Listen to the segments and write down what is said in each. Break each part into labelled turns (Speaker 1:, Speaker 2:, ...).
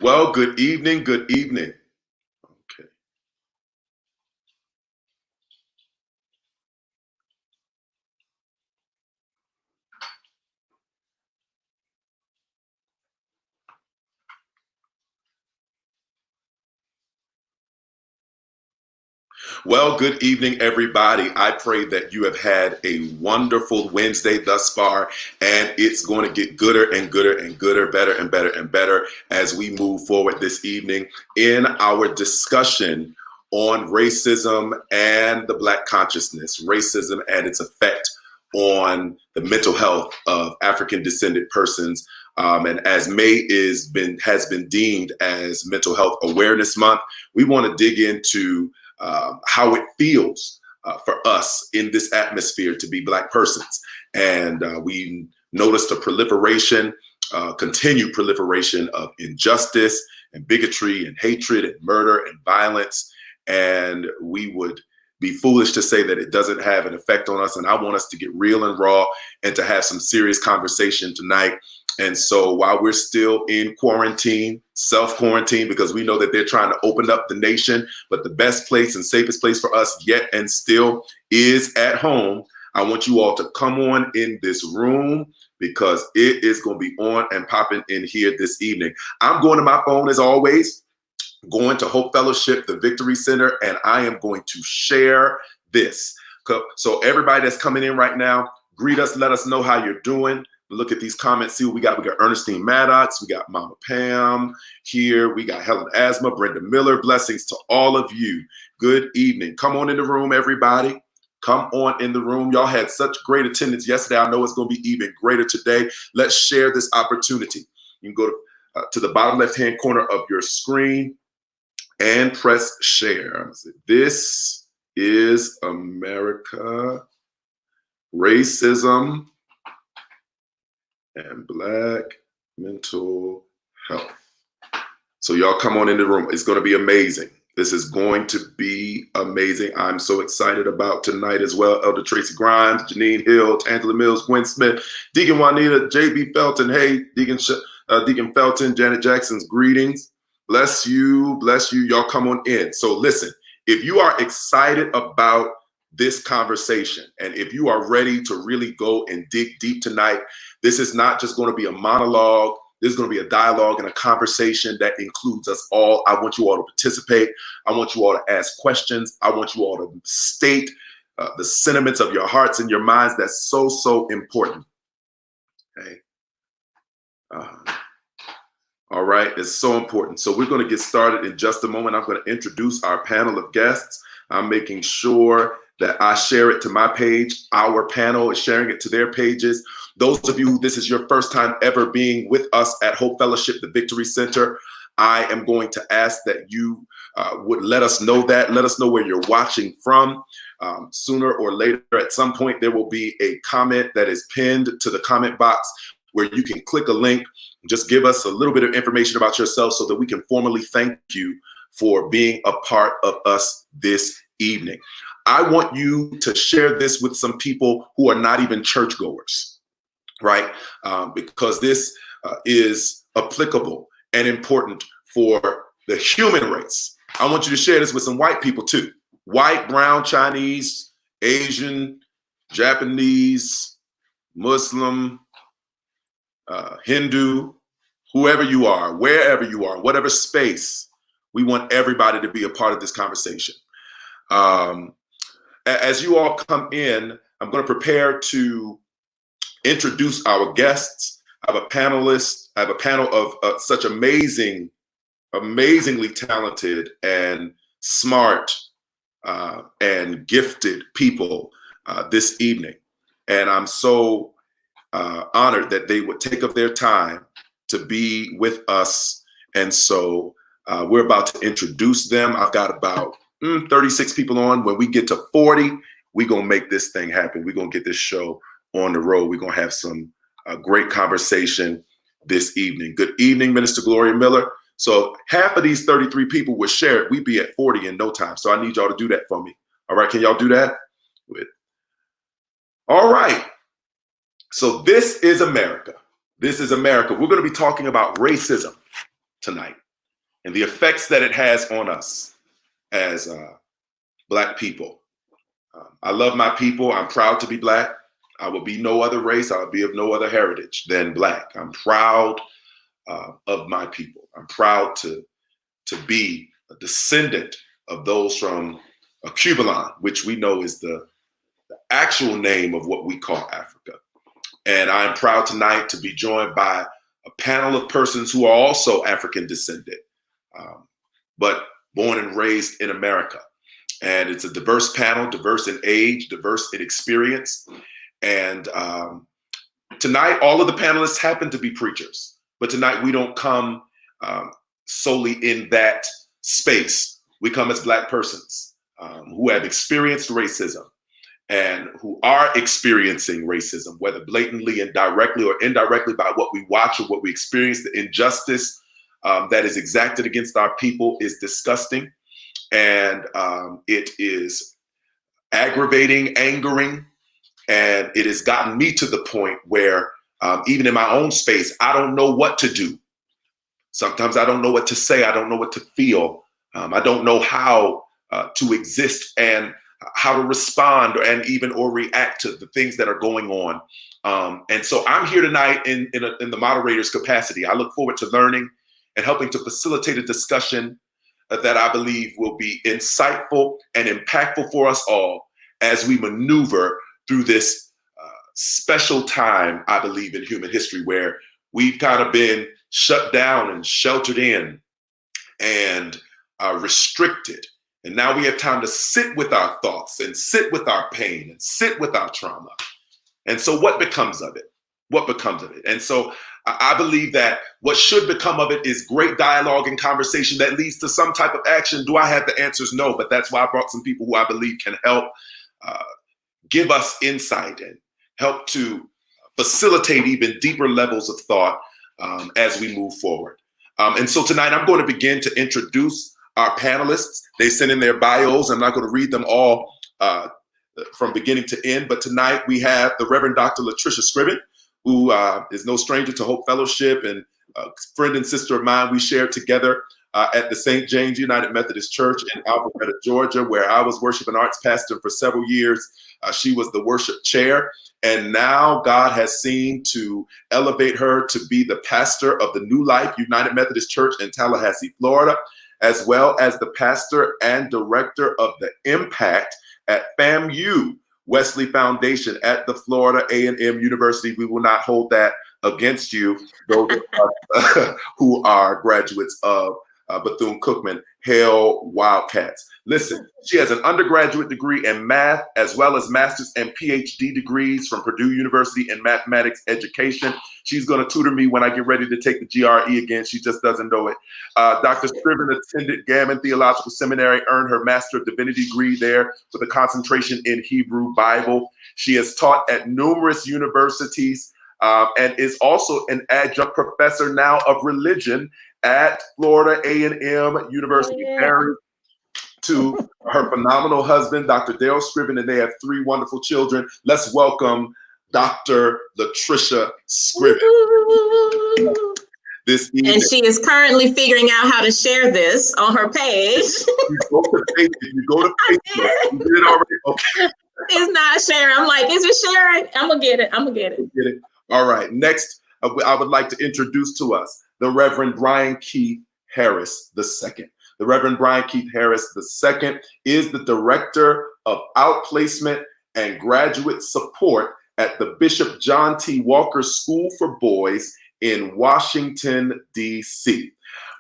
Speaker 1: Well, good evening. Good evening. Okay. Well, good evening, everybody. I pray that you have had a wonderful Wednesday thus far, and it's going to get gooder and gooder and gooder, better and better and better as we move forward this evening in our discussion on racism and the Black consciousness, racism and its effect on the mental health of African descended persons. And as May has been deemed as Mental Health Awareness Month, we want to dig into how it feels for us in this atmosphere to be Black persons. And we noticed a proliferation, continued proliferation of injustice and bigotry and hatred and murder and violence. And we would be foolish to say that it doesn't have an effect on us. And I want us to get real and raw and to have some serious conversation tonight. And so while we're still in quarantine, self-quarantine, because we know that they're trying to open up the nation, but the best place and safest place for us yet and still is at home, I want you all to come on in this room because it is going to be on and popping in here this evening. I'm going to my phone as always, going to Hope Fellowship, the Victory Center, and I am going to share this. So everybody that's coming in right now, greet us, let us know how you're doing. Look at these comments, see what we got. We got Ernestine Maddox, we got Mama Pam here, we got Helen Asma, Brenda Miller. Blessings to all of you. Good evening. Come on in the room, everybody. Come on in the room. Y'all had such great attendance yesterday. I know it's going to be even greater today. Let's share this opportunity. You can go to the bottom left-hand corner of your screen and press share. This is Amerikka, racism, and Black mental health. So y'all come on in the room. It's going to be amazing. This is going to be amazing. I'm so excited about tonight as well. Elder Tracy Grimes, Janine Hill, Angela Mills, Gwen Smith, Deacon Juanita, J.B. Felton. Hey, Deacon Felton, Janet Jackson's greetings. Bless you, bless you. Y'all come on in. So listen, if you are excited about this conversation, and if you are ready to really go and dig deep tonight, this is not just going to be a monologue. This is going to be a dialogue and a conversation that includes us all. I want you all to participate. I want you all to ask questions. I want you all to state the sentiments of your hearts and your minds. That's so, so important. Okay. All right. It's so important. So we're going to get started in just a moment. I'm going to introduce our panel of guests. I'm making sure that I share it to my page. Our panel is sharing it to their pages. Those of you who this is your first time ever being with us at Hope Fellowship, the Victory Center, I am going to ask that you would let us know that. Let us know where you're watching from. Sooner or later, at some point, there will be a comment that is pinned to the comment box where you can click a link. Just give us a little bit of information about yourself so that we can formally thank you for being a part of us this evening. I want you to share this with some people who are not even churchgoers, right? Because this is applicable and important for the human race. I want you to share this with some white people too. White, brown, Chinese, Asian, Japanese, Muslim, Hindu, whoever you are, wherever you are, whatever space, we want everybody to be a part of this conversation. As you all come in, I'm going to prepare to introduce our guests. I have a panelist. I have a panel of such amazingly talented and smart and gifted people this evening. And I'm so honored that they would take up their time to be with us. And so we're about to introduce them. I've got about 36 people on. When we get to 40, we're going to make this thing happen. We're going to get this show on the road. We're going to have some great conversation this evening. Good evening, Minister Gloria Miller. So half of these 33 people would share it. We'd be at 40 in no time. So I need y'all to do that for me. All right. Can y'all do that? Good. All right. So this is Amerikka. This is Amerikka. We're going to be talking about racism tonight. and the effects that it has on us as Black people. I love my people. I'm proud to be Black. I will be no other race. I will be of no other heritage than Black. I'm proud of my people. I'm proud to be a descendant of those from Cubalon, which we know is the actual name of what we call Africa. And I'm proud tonight to be joined by a panel of persons who are also African descended, but born and raised in America. And it's a diverse panel, diverse in age, diverse in experience. And tonight, all of the panelists happen to be preachers, but tonight we don't come solely in that space. We come as Black persons who have experienced racism and who are experiencing racism, whether blatantly and directly or indirectly by what we watch or what we experience. The injustice that is exacted against our people is disgusting, and it is aggravating, angering, and it has gotten me to the point where even in my own space, I don't know what to do. Sometimes I don't know what to say. I don't know what to feel. I don't know how to exist and how to respond or react to the things that are going on. And so I'm here tonight in the moderator's capacity. I look forward to learning and helping to facilitate a discussion that I believe will be insightful and impactful for us all as we maneuver through this special time, I believe, in human history, where we've kind of been shut down and sheltered in and restricted. And now we have time to sit with our thoughts and sit with our pain and sit with our trauma. And so what becomes of it? What becomes of it? And so I believe that what should become of it is great dialogue and conversation that leads to some type of action. Do I have the answers? No, but that's why I brought some people who I believe can help give us insight and help to facilitate even deeper levels of thought as we move forward. And so tonight I'm going to begin to introduce our panelists. They sent in their bios. I'm not going to read them all from beginning to end, but tonight we have the Reverend Dr. Latricia Scriven, who is no stranger to Hope Fellowship and a friend and sister of mine. We shared together at the St. James United Methodist Church in Alpharetta, Georgia, where I was worship and arts pastor for several years. She was the worship chair. And now God has seen to elevate her to be the pastor of the New Life United Methodist Church in Tallahassee, Florida, as well as the pastor and director of the Impact at FAMU Wesley Foundation at the Florida A&M University. We will not hold that against you, those of us who are graduates of Bethune-Cookman. Hail Wildcats. Listen, she has an undergraduate degree in math, as well as master's and PhD degrees from Purdue University in mathematics education. She's going to tutor me when I get ready to take the GRE again. She just doesn't know it. Dr. Scriven attended Gammon Theological Seminary, earned her Master of Divinity degree there with a concentration in Hebrew Bible. She has taught at numerous universities and is also an adjunct professor now of religion at Florida A&M University. Married to her phenomenal husband, Dr. Dale Scriven, and they have 3 wonderful children. Let's welcome Dr. Latricia Scriven. This evening.
Speaker 2: And she is currently figuring out how to share this on her page.
Speaker 1: You go to Facebook, you did it already. Okay.
Speaker 2: It's not sharing. I'm like, is it sharing? I'm gonna get it.
Speaker 1: All right. Next, I would like to introduce to us the Reverend Brian Keith Harris II. The Reverend Brian Keith Harris II is the Director of Outplacement and Graduate Support at the Bishop John T. Walker School for Boys in Washington, D.C.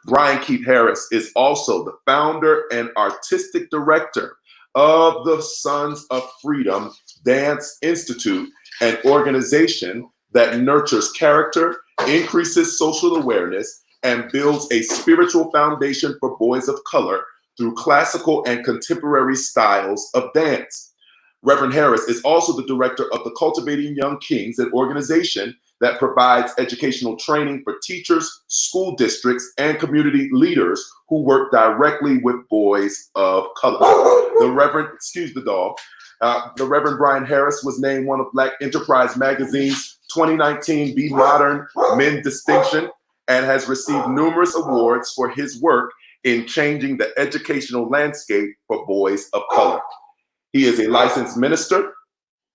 Speaker 1: Brian Keith Harris is also the founder and artistic director of the Sons of Freedom Dance Institute, an organization that nurtures character, increases social awareness, and builds a spiritual foundation for boys of color through classical and contemporary styles of dance. Reverend Harris is also the director of the Cultivating Young Kings, an organization that provides educational training for teachers, school districts, and community leaders who work directly with boys of color. The Reverend Brian Harris was named one of Black Enterprise Magazine's 2019 Be Modern Men Distinction and has received numerous awards for his work in changing the educational landscape for boys of color. He is a licensed minister,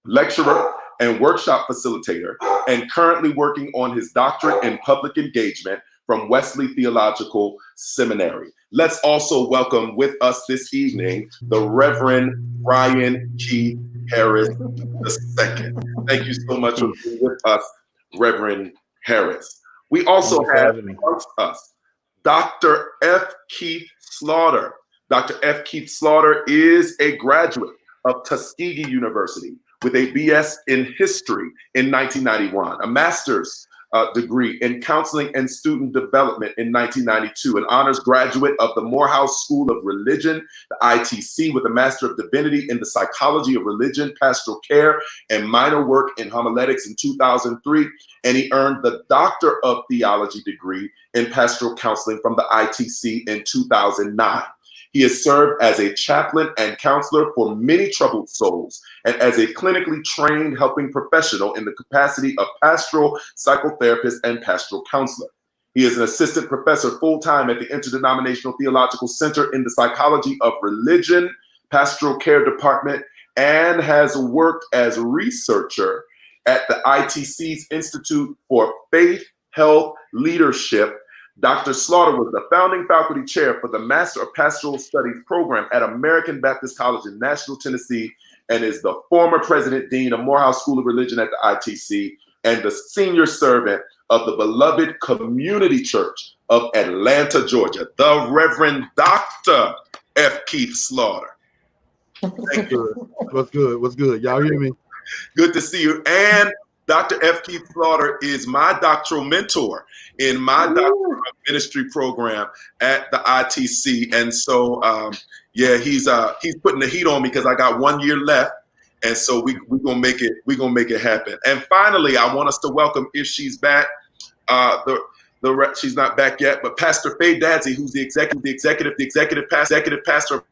Speaker 1: lecturer, and workshop facilitator, and currently working on his doctorate in public engagement from Wesley Theological Seminary. Let's also welcome with us this evening the Reverend Brian Keith Harris II. Thank you so much for being with us, Reverend Harris. We also have amongst us Dr. F. Keith Slaughter. Dr. F. Keith Slaughter is a graduate of Tuskegee University with a BS in history in 1991, a master's degree in counseling and student development in 1992, an honors graduate of the Morehouse School of Religion, the ITC, with a Master of Divinity in the Psychology of Religion, Pastoral Care, and minor work in homiletics in 2003, and he earned the Doctor of Theology degree in Pastoral Counseling from the ITC in 2009. He has served as a chaplain and counselor for many troubled souls and as a clinically trained helping professional in the capacity of pastoral psychotherapist and pastoral counselor. He is an assistant professor full-time at the Interdenominational Theological Center in the Psychology of Religion, Pastoral Care Department, and has worked as researcher at the ITC's Institute for Faith, Health, Leadership. Dr. Slaughter was the founding faculty chair for the Master of Pastoral Studies program at American Baptist College in Nashville, Tennessee, and is the former president dean of Morehouse School of Religion at the ITC and the senior servant of the beloved Community Church of Atlanta, Georgia, the Reverend Dr. F. Keith Slaughter. Thank you.
Speaker 3: What's good? What's good? Y'all hear me?
Speaker 1: Good to see you. And Dr. F. Keith Slaughter is my doctoral mentor in my doctoral ministry program at the ITC. And so, yeah, he's putting the heat on me because I got 1 year left. And so we're gonna make it happen. And finally, I want us to welcome, if she's back, she's not back yet, but Pastor Faye Dadzie, who's the executive pastor.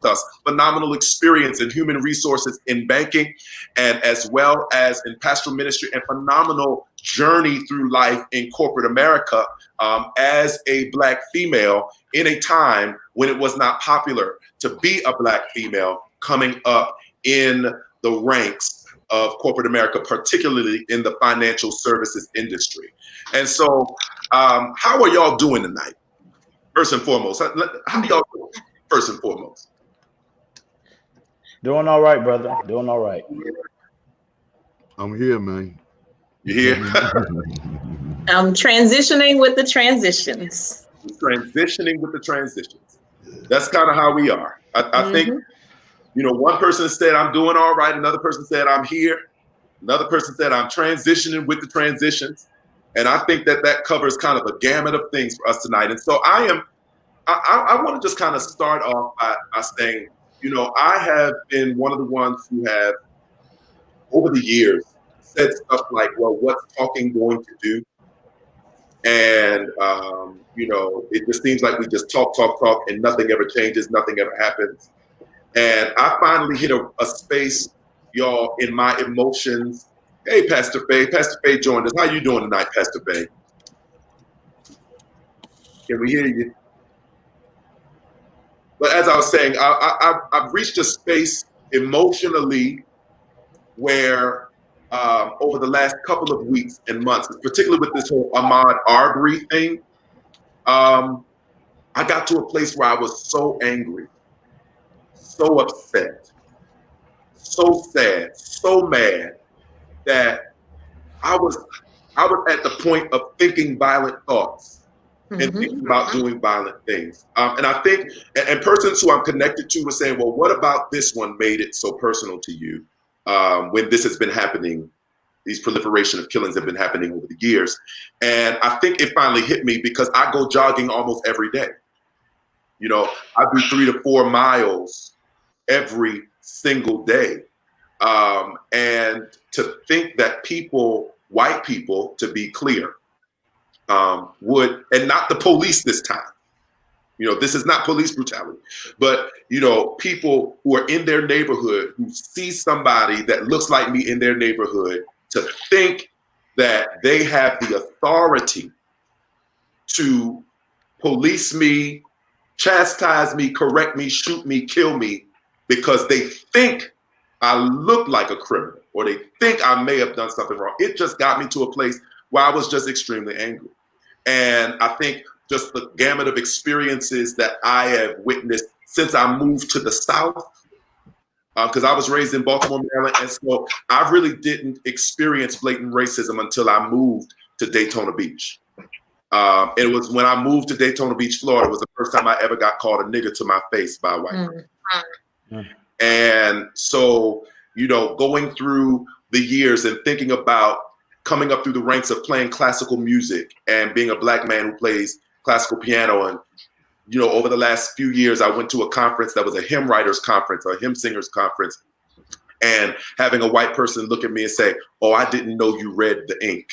Speaker 1: Us phenomenal experience in human resources in banking and as well as in pastoral ministry, and phenomenal journey through life in corporate America as a Black female in a time when it was not popular to be a Black female coming up in the ranks of corporate America, particularly in the financial services industry. And so how are y'all doing tonight? First and foremost, how y'all doing? First and foremost.
Speaker 4: Doing all right, brother. Doing all right.
Speaker 3: I'm here, man.
Speaker 1: You here?
Speaker 2: I'm transitioning with the transitions.
Speaker 1: Transitioning with the transitions. That's kind of how we are. I think, you know, one person said I'm doing all right. Another person said I'm here. Another person said I'm transitioning with the transitions. And I think that covers kind of a gamut of things for us tonight. And so I want to just kind of start off by saying, you know, I have been one of the ones who have, over the years, said stuff like, well, what's talking going to do? And, you know, it just seems like we just talk, and nothing ever changes, nothing ever happens. And I finally hit a space, y'all, in my emotions. Hey, Pastor Faye. Pastor Faye joined us. How you doing tonight, Pastor Faye? Can we hear you? But as I was saying, I've reached a space emotionally where over the last couple of weeks and months, particularly with this whole Ahmaud Arbery thing, I got to a place where I was so angry, so upset, so sad, so mad that I was at the point of thinking violent thoughts. And thinking about doing violent things. And I think, and persons who I'm connected to were saying, well, what about this one made it so personal to you when this has been happening, these proliferation of killings have been happening over the years. And I think it finally hit me because I go jogging almost every day. You know, I do 3 to 4 miles every single day. And to think that people, white people, to be clear, would, and not the police this time. You know, this is not police brutality, but, you know, people who are in their neighborhood who see somebody that looks like me in their neighborhood to think that they have the authority to police me, chastise me, correct me, shoot me, kill me, because they think I look like a criminal or they think I may have done something wrong. It just got me to a place where I was just extremely angry. And I think just the gamut of experiences that I have witnessed since I moved to the South, because I was raised in Baltimore, Maryland, and so I really didn't experience blatant racism until I moved to Daytona Beach. It was when I moved to Daytona Beach, Florida, was the first time I ever got called a nigger to my face by a white person. And so, you know, going through the years and thinking about coming up through the ranks of playing classical music and being a Black man who plays classical piano. And, you know, over the last few years, I went to a conference that was a hymn writers conference, a hymn singers conference, and having a white person look at me and say, "Oh, I didn't know you read the ink."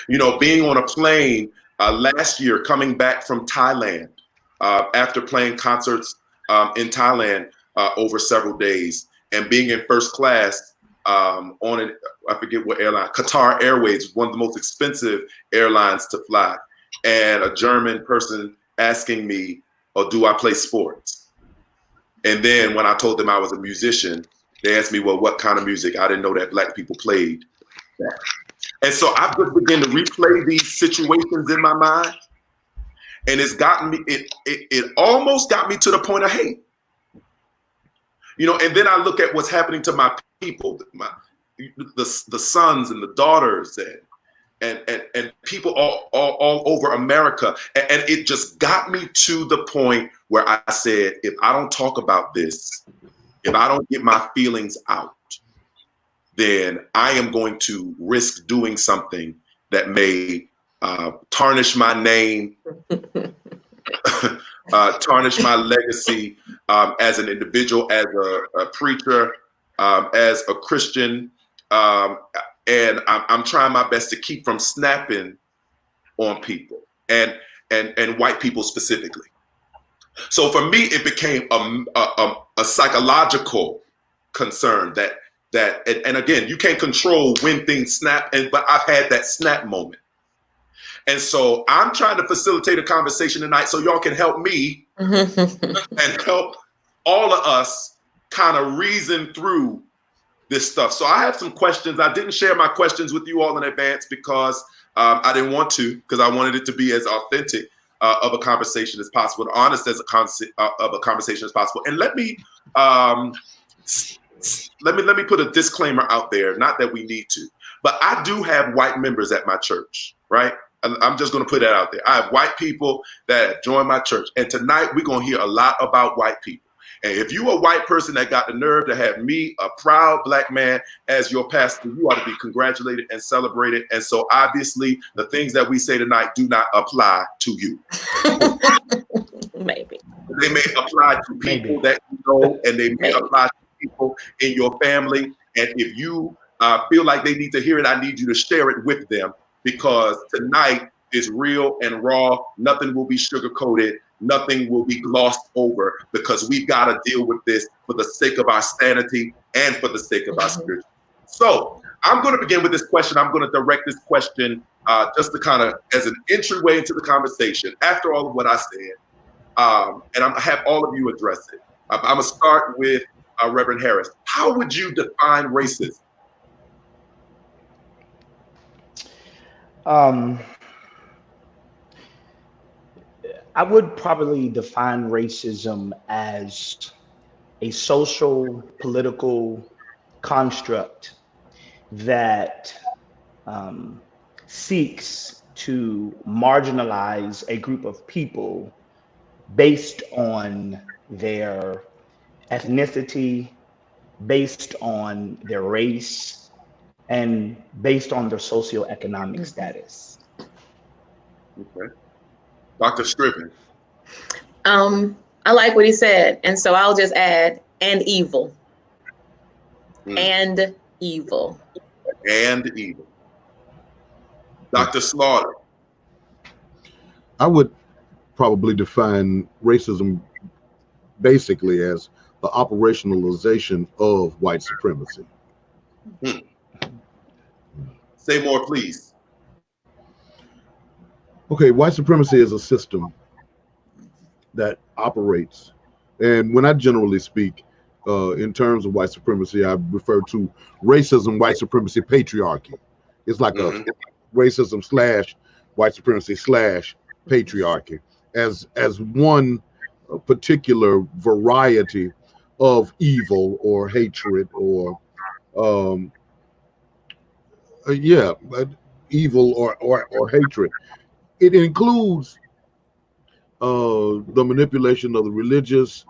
Speaker 1: You know, being on a plane last year, coming back from Thailand after playing concerts in Thailand over several days, and being in first class on an, I forget what airline, Qatar Airways, one of the most expensive airlines to fly, and a German person asking me, "Oh, do I play sports?" And then when I told them I was a musician, they asked me, "Well, what kind of music?" I didn't know that Black people played that. And so I just began to replay these situations in my mind, and it's gotten me. It almost got me to the point of hate. You know, and then I look at what's happening to my people, the sons and the daughters and people all over America. And it just got me to the point where I said, if I don't talk about this, if I don't get my feelings out, then I am going to risk doing something that may tarnish my name, tarnish my legacy as an individual, as a preacher, as a Christian, and I'm trying my best to keep from snapping on people and white people specifically. So for me, it became a psychological concern that and again, you can't control when things snap, but I've had that snap moment. And so I'm trying to facilitate a conversation tonight so y'all can help me and help all of us kind of reason through this stuff. So I have some questions. I didn't share my questions with you all in advance because I didn't want to, because I wanted it to be as authentic of a conversation as possible, honest as a conversation as possible. And let me put a disclaimer out there, not that we need to, but I do have white members at my church, right? I'm just going to put that out there. I have white people that have joined my church. And tonight we're going to hear a lot about white people. And if you a white person that got the nerve to have me, a proud Black man, as your pastor, you ought to be congratulated and celebrated. And so obviously the things that we say tonight do not apply to you.
Speaker 2: Maybe.
Speaker 1: They may apply to people that you know, and they may apply to people in your family. And if you feel like they need to hear it, I need you to share it with them, because tonight is real and raw. Nothing will be sugar-coated. Nothing will be glossed over, because we've got to deal with this for the sake of our sanity and for the sake of our spirit. So I'm going to begin with this question. I'm going to direct this question just to kind of as an entryway into the conversation after all of what I said. And I'm going to have all of you address it. I'm going to start with Reverend Harris. How would you define racism?
Speaker 4: I would probably define racism as a social, political construct that seeks to marginalize a group of people based on their ethnicity, based on their race, and based on their socioeconomic status.
Speaker 1: Okay. Dr. Scriven.
Speaker 2: I like what he said. And so I'll just add, and evil. And evil.
Speaker 1: And evil. Dr. Slaughter.
Speaker 3: I would probably define racism basically as the operationalization of white supremacy.
Speaker 1: Say more, please.
Speaker 3: Okay, white supremacy is a system that operates, and when I generally speak in terms of white supremacy, I refer to racism, white supremacy, patriarchy. It's like a racism slash white supremacy slash patriarchy as one particular variety of evil or hatred or evil or hatred. It includes the manipulation of the religious,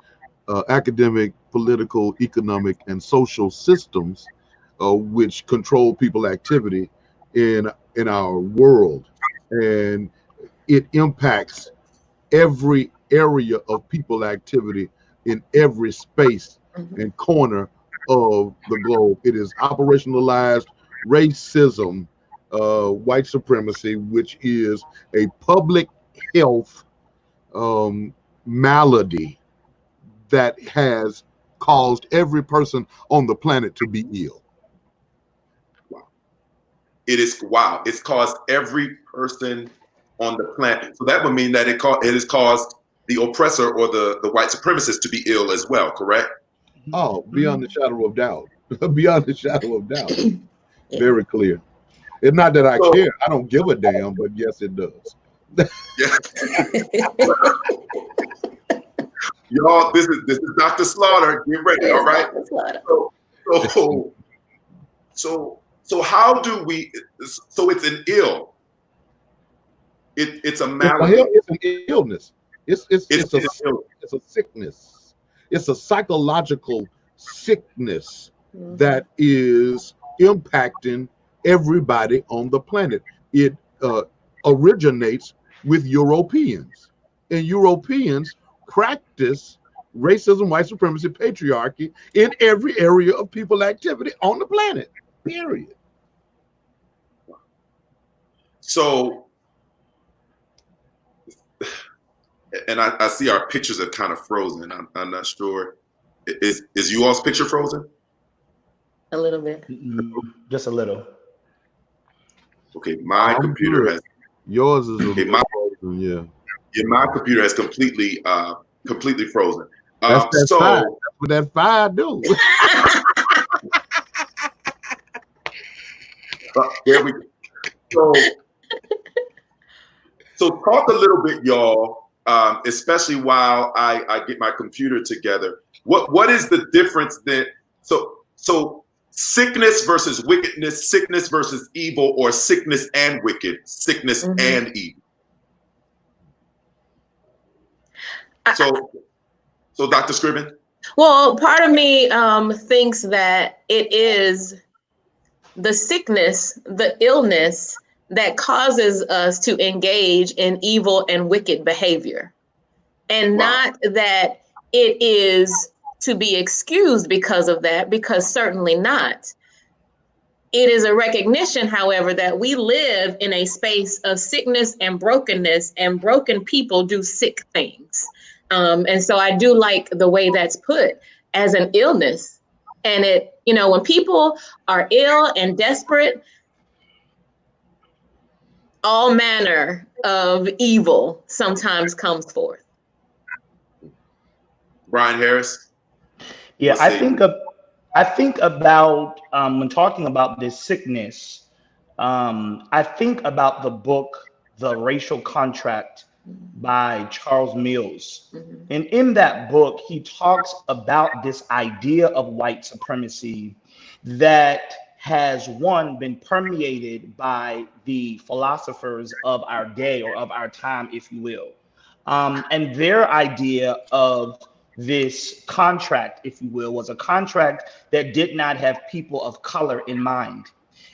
Speaker 3: academic, political, economic, and social systems which control people activity in our world, and it impacts every area of people activity in every space and corner of the globe. It is operationalized racism, white supremacy, which is a public health malady that has caused every person on the planet to be ill.
Speaker 1: Wow. It's caused every person on the planet. So that would mean that it has caused the oppressor or the white supremacist to be ill as well, correct?
Speaker 3: Oh, beyond the shadow of doubt. Beyond the shadow of doubt.
Speaker 2: Yeah.
Speaker 3: Very clear. It's not that I care. I don't give a damn, but yes, it does.
Speaker 1: Y'all, this is Dr. Slaughter. Get ready, all right? So how do we? So it's an ill. It's a malady.
Speaker 3: It's an illness. It's a sickness. It's a psychological sickness that is impacting everybody on the planet. It originates with Europeans, and Europeans practice racism, white supremacy, patriarchy in every area of people activity on the planet, period.
Speaker 1: So, and I see our pictures are kind of frozen. I'm not sure. Is you all's picture frozen?
Speaker 2: A little bit.
Speaker 4: Just a little.
Speaker 1: Okay, my computer has.
Speaker 3: Yours is
Speaker 1: okay,
Speaker 3: yeah.
Speaker 1: Yeah, my computer has completely frozen.
Speaker 3: That's
Speaker 1: so
Speaker 3: fire. That's what that fire do.
Speaker 1: there we go. So talk a little bit, y'all, especially while I get my computer together. What is the difference then? So sickness versus wickedness, sickness versus evil, or sickness and wicked, sickness and evil. So Dr. Scriven?
Speaker 2: Well, part of me thinks that it is the sickness, the illness that causes us to engage in evil and wicked behavior. And not that it is to be excused because of that, because certainly not. It is a recognition, however, that we live in a space of sickness and brokenness, and broken people do sick things. And so I do like the way that's put as an illness. And it, when people are ill and desperate, all manner of evil sometimes comes forth.
Speaker 1: Brian Harris?
Speaker 4: Yeah, I think about when talking about this sickness, I think about the book, The Racial Contract by Charles Mills. And in that book, he talks about this idea of white supremacy that has, been permeated by the philosophers of our day or of our time, if you will. And their idea of this contract, if you will, was a contract that did not have people of color in mind.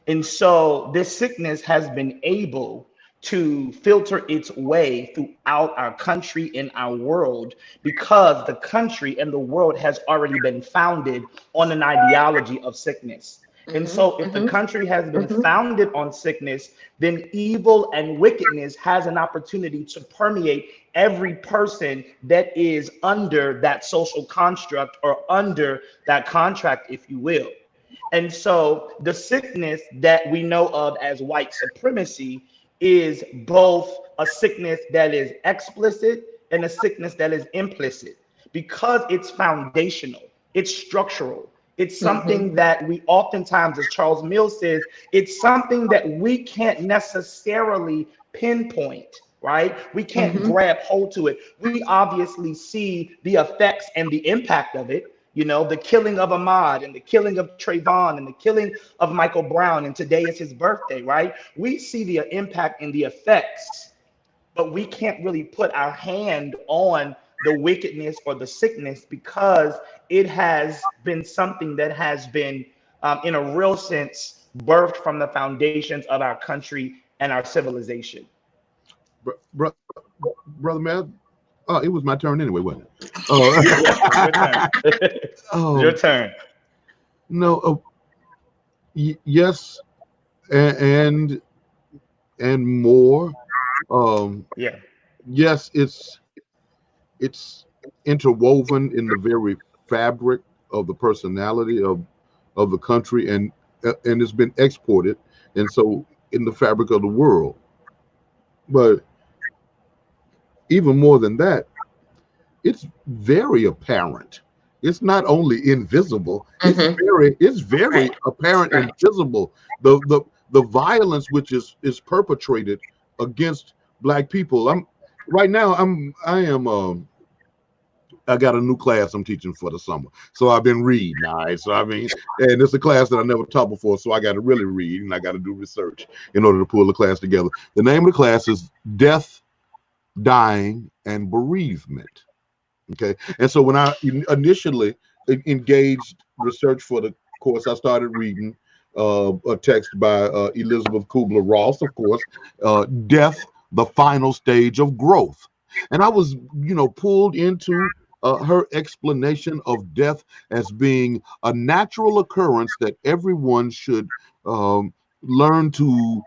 Speaker 4: And so this sickness has been able to filter its way throughout our country and our world, because the country and the world has already been founded on an ideology of sickness. And so if the country has been founded on sickness, then evil and wickedness has an opportunity to permeate every person that is under that social construct or under that contract, if you will. And so the sickness that we know of as white supremacy is both a sickness that is explicit and a sickness that is implicit, because it's foundational, it's structural. It's something that we oftentimes, as Charles Mills says, it's something that we can't necessarily pinpoint, right? We can't grab hold to it. We obviously see the effects and the impact of it. You know, the killing of Ahmaud and the killing of Trayvon and the killing of Michael Brown, and today is his birthday, right? We see the impact and the effects, but we can't really put our hand on the wickedness or the sickness, because it has been something that has been, in a real sense, birthed from the foundations of our country and our civilization.
Speaker 3: Brother man, it was my turn anyway, wasn't it?
Speaker 4: Your turn.
Speaker 3: No, yes, and more.
Speaker 4: Yeah.
Speaker 3: Yes, it's interwoven in the very fabric of the personality of the country, and it's been exported, and so in the fabric of the world. But even more than that, it's very apparent. It's not only invisible, it's very apparent and visible. The violence which is perpetrated against Black people. I got a new class I'm teaching for the summer. So I've been reading, all right? So I mean, and it's a class that I never taught before, so I got to really read, and I got to do research in order to pull the class together. The name of the class is Death, Dying, and Bereavement. Okay, and so when I initially engaged research for the course, I started reading a text by Elizabeth Kubler-Ross, of course, Death, the Final Stage of Growth. And I was, pulled into her explanation of death as being a natural occurrence that everyone should learn to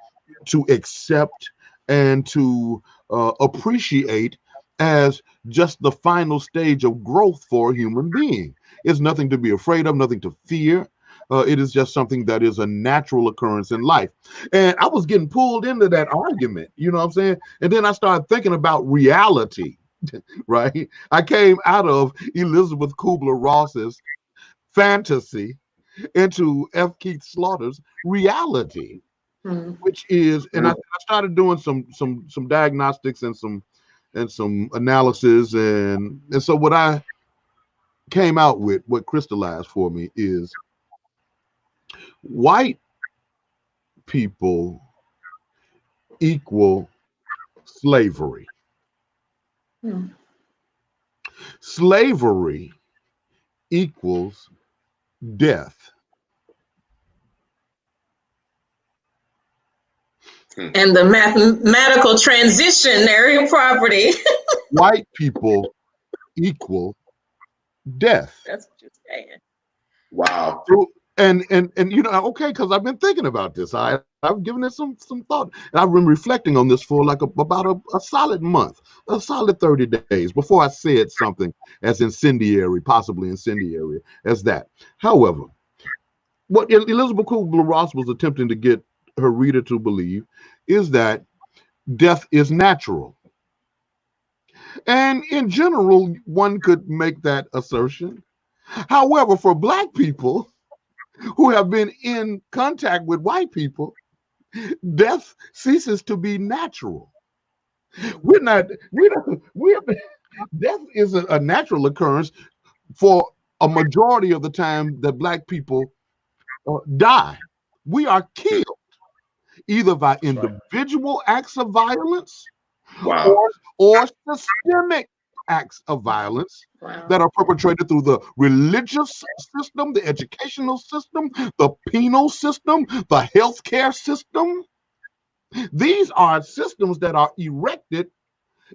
Speaker 3: accept and to appreciate as just the final stage of growth for a human being. It's nothing to be afraid of, nothing to fear. It is just something that is a natural occurrence in life. And I was getting pulled into that argument, you know what I'm saying? And then I started thinking about reality, right? I came out of Elizabeth Kubler-Ross's fantasy into F. Keith Slaughter's reality, which is, and I started doing some diagnostics and some analysis, and so what I came out with, what crystallized for me, is white people equal slavery. Slavery equals death.
Speaker 2: And the mathematical transitionary property.
Speaker 3: White people equal death.
Speaker 2: That's what you're saying.
Speaker 1: Wow.
Speaker 3: And okay, because I've been thinking about this. I've given it some thought, and I've been reflecting on this for like about a solid month, a solid 30 days before I said something as incendiary, possibly incendiary as that. However, what Elizabeth Kubler-Ross was attempting to get her reader to believe is that death is natural. And in general, one could make that assertion. However, for Black people who have been in contact with white people, death ceases to be natural. Death is a natural occurrence for a majority of the time that Black people die. We are killed either by individual acts of violence, or systemic acts of violence that are perpetrated through the religious system, the educational system, the penal system, the healthcare system. These are systems that are erected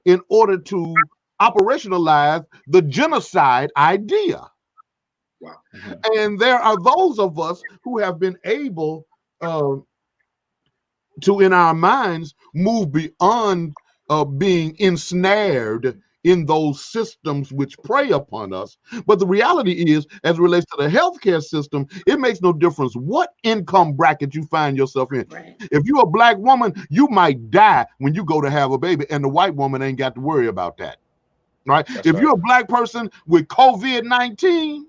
Speaker 3: in order to operationalize the genocide idea. And there are those of us who have been able to, in our minds, move beyond being ensnared in those systems which prey upon us. But the reality is, as it relates to the healthcare system, it makes no difference what income bracket you find yourself in.
Speaker 2: Right.
Speaker 3: If you're a black woman, you might die when you go to have a baby, and the white woman ain't got to worry about that. Right? If you're a black person with COVID-19,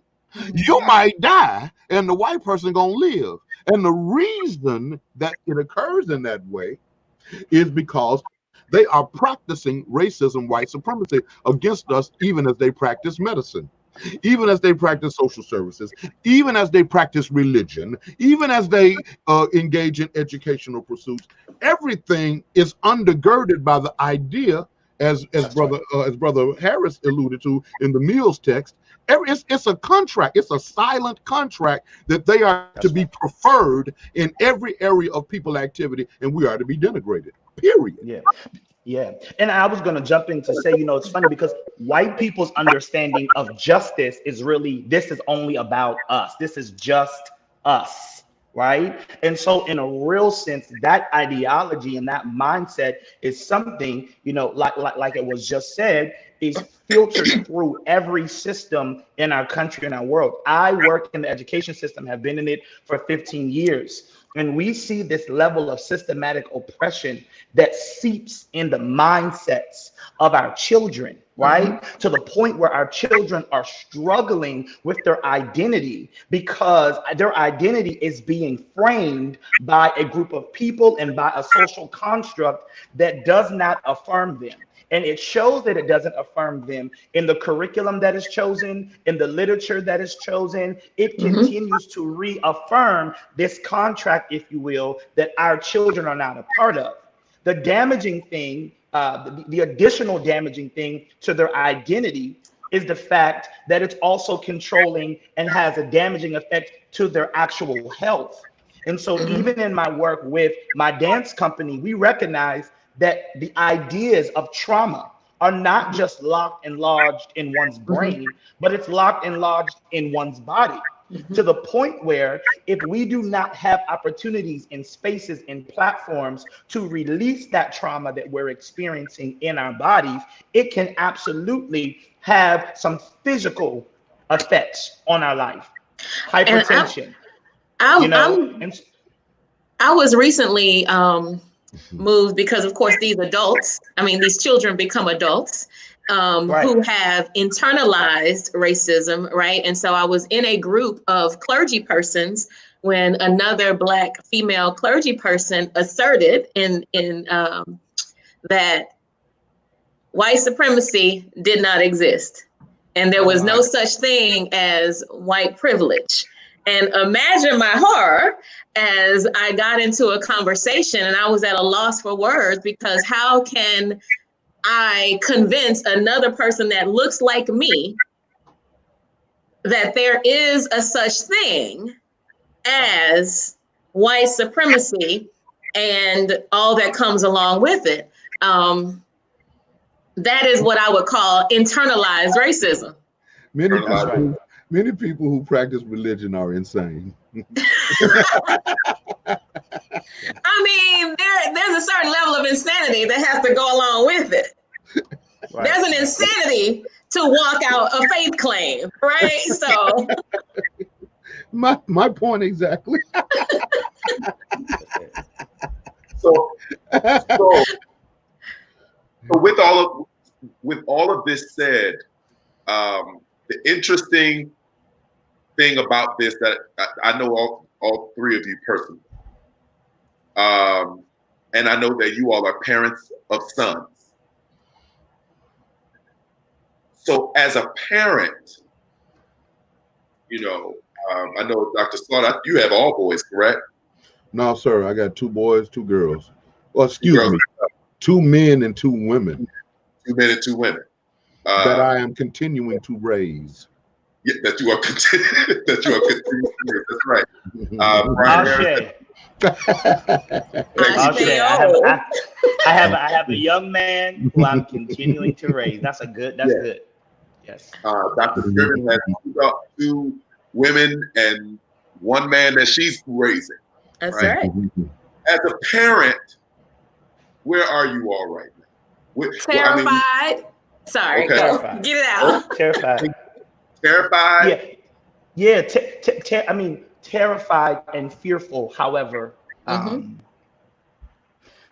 Speaker 3: you might die, and the white person gonna live. And the reason that it occurs in that way is because they are practicing racism, white supremacy against us, even as they practice medicine, even as they practice social services, even as they practice religion, even as they engage in educational pursuits. Everything is undergirded by the idea, as brother Harris alluded to in the Mills text. It's a contract. It's a silent contract that they are to be preferred in every area of people activity, and we are to be denigrated. Period.
Speaker 4: Yeah. And I was going to jump in to say, it's funny because white people's understanding of justice is really, this is only about us. This is just us, right? And so in a real sense, that ideology and that mindset is something, like it was just said, is filtered through every system in our country and our world. I work in the education system, have been in it for 15 years. And we see this level of systematic oppression that seeps in the mindsets of our children, right? To the point where our children are struggling with their identity because their identity is being framed by a group of people and by a social construct that does not affirm them. And it shows that it doesn't affirm them in the curriculum that is chosen, in the literature that is chosen. It continues to reaffirm this contract, if you will, that our children are not a part of. The damaging thing, the additional damaging thing to their identity is the fact that it's also controlling and has a damaging effect to their actual health. And so even in my work with my dance company, we recognize that the ideas of trauma are not just locked and lodged in one's brain, but it's locked and lodged in one's body. To the point where if we do not have opportunities in spaces and platforms to release that trauma that we're experiencing in our bodies, it can absolutely have some physical effects on our life. Hypertension.
Speaker 2: I was recently moved because, of course, these children become adults who have internalized racism, right? And so I was in a group of clergy persons when another Black female clergy person asserted in that white supremacy did not exist. And there was no such thing as white privilege. And imagine my horror as I got into a conversation and I was at a loss for words, because how can I convince another person that looks like me that there is a such thing as white supremacy and all that comes along with it? That is what I would call internalized racism.
Speaker 3: Many people who practice religion are insane.
Speaker 2: I mean, there's a certain level of insanity that has to go along with it. There's an insanity to walk out a faith claim, right? So
Speaker 3: my point exactly.
Speaker 1: So with all of this said, the interesting thing about this that I know all three of you personally, and I know that you all are parents of sons. So as a parent, I know Dr. Slaughter, you have all boys, correct?
Speaker 3: No, sir. I got 2 boys, 2 girls. Well, excuse me, 2 men and 2 women.
Speaker 1: 2 men and 2 women.
Speaker 3: That I am continuing to raise.
Speaker 1: Yeah, that you are continuing to raise. That's right. Brian
Speaker 4: I have a young man who I'm continuing to raise. That's good. Yes.
Speaker 1: Dr. Scriven has 2 women and 1 man that she's raising.
Speaker 2: That's right.
Speaker 1: As a parent, where are you all right now?
Speaker 2: Terrified. Sorry,
Speaker 1: Okay.
Speaker 2: go get it out.
Speaker 4: Terrified.
Speaker 1: Terrified.
Speaker 4: Yeah. I mean, terrified and fearful. However,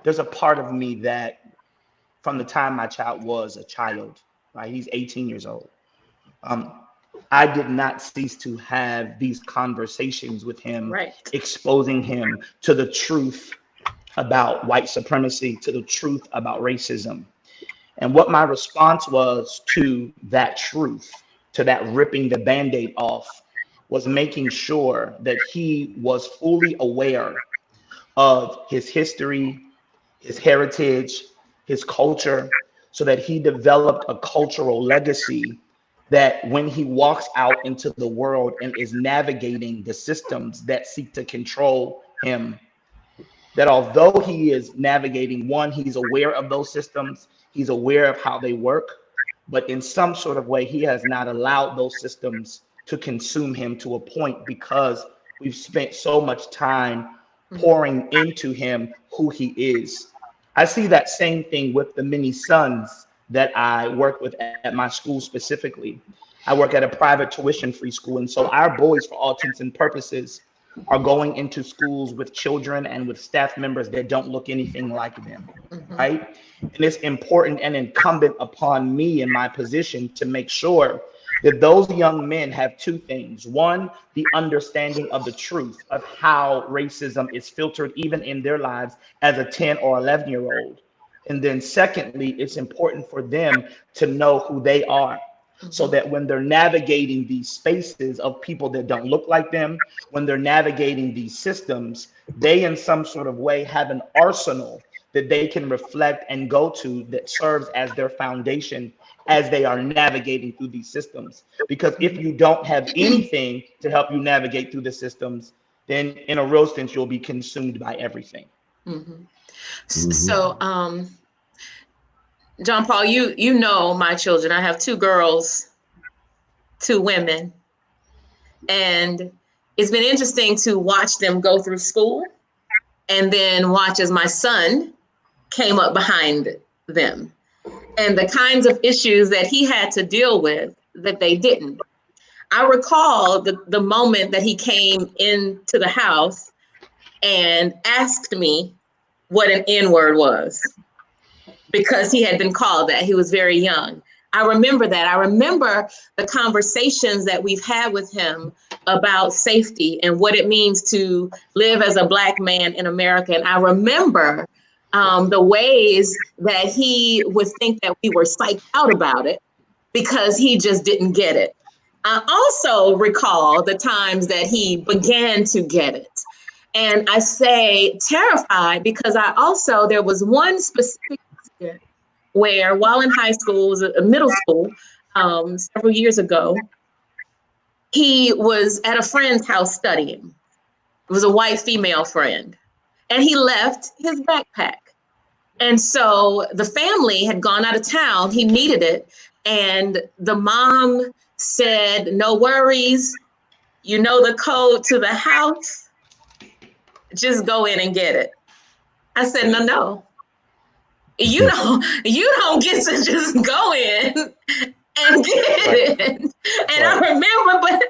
Speaker 4: there's a part of me that, from the time my child was a child, right? He's 18 years old. I did not cease to have these conversations with him, exposing him to the truth about white supremacy, to the truth about racism. And what my response was to that truth, to that ripping the Band-Aid off, was making sure that he was fully aware of his history, his heritage, his culture, so that he developed a cultural legacy that when he walks out into the world and is navigating the systems that seek to control him, that although he is navigating one, he's aware of those systems, he's aware of how they work, but in some sort of way, he has not allowed those systems to consume him to a point, because we've spent so much time pouring into him who he is. I see that same thing with the many sons that I work with at my school specifically. I work at a private tuition-free school, and so our boys, for all intents and purposes, are going into schools with children and with staff members that don't look anything like them, right? And it's important and incumbent upon me in my position to make sure that those young men have two things. One, the understanding of the truth of how racism is filtered even in their lives as a 10 or 11-year-old. And then secondly, it's important for them to know who they are, so that when they're navigating these spaces of people that don't look like them, when they're navigating these systems, they in some sort of way have an arsenal that they can reflect and go to that serves as their foundation as they are navigating through these systems. Because if you don't have anything to help you navigate through the systems, then in a real sense, you'll be consumed by everything.
Speaker 2: So, John Paul, you know my children. I have 2 girls, 2 women, and it's been interesting to watch them go through school and then watch as my son came up behind them and the kinds of issues that he had to deal with that they didn't. I recall the moment that he came into the house and asked me what an N-word was, because he had been called that. He was very young. I remember that. I remember the conversations that we've had with him about safety and what it means to live as a Black man in America. And I remember the ways that he would think that we were psyched out about it because he just didn't get it. I also recall the times that he began to get it. And I say terrified because there was one specific incident where, while in high school, it was a middle school, several years ago, he was at a friend's house studying. It was a white female friend, and he left his backpack. And so the family had gone out of town. He needed it. And the mom said, "No worries. You know the code to the house. Just go in and get it." I said, no. You don't get to just go in and get it. And I remember, but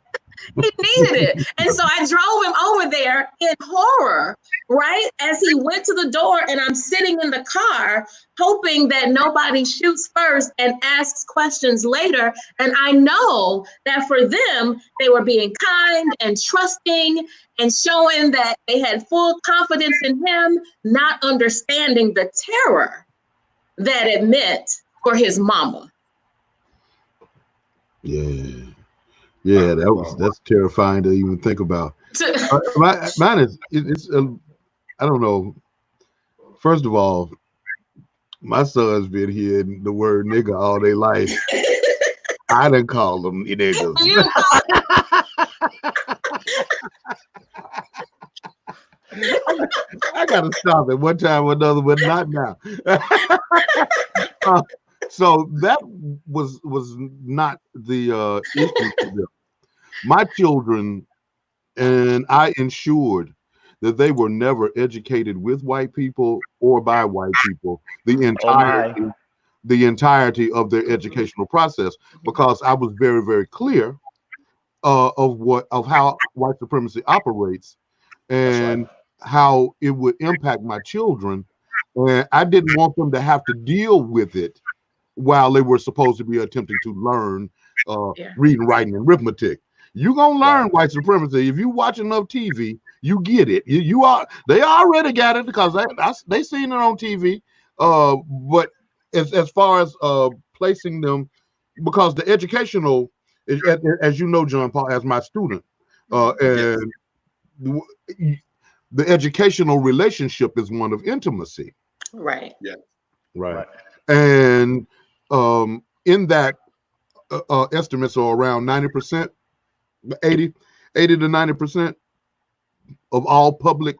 Speaker 2: he needed it. And so I drove him over there in horror, right? As he went to the door, and I'm sitting in the car hoping that nobody shoots first and asks questions later. And I know that for them, they were being kind and trusting and showing that they had full confidence in him, not understanding the terror that it meant for his mama.
Speaker 3: Yeah, that's terrifying to even think about. Mine is, I don't know. First of all, my son's been hearing the word nigga all their life. I done call them niggas. I gotta stop it one time or another, but not now. So that was not the issue for them. My children, and I ensured that they were never educated with white people or by white people the entirety the entirety of their educational process, because I was very, very clear of how white supremacy operates and how it would impact my children. And I didn't want them to have to deal with it while they were supposed to be attempting to learn reading, writing, and arithmetic. You're gonna learn white supremacy if you watch enough TV. You get it. They already got it because they seen it on TV. But as far as placing them, because the educational, as you know, John Paul, as my student, and the educational relationship is one of intimacy.
Speaker 2: Right.
Speaker 1: Yeah.
Speaker 3: Right. And in that estimates are around 90%, 80 to 90% of all public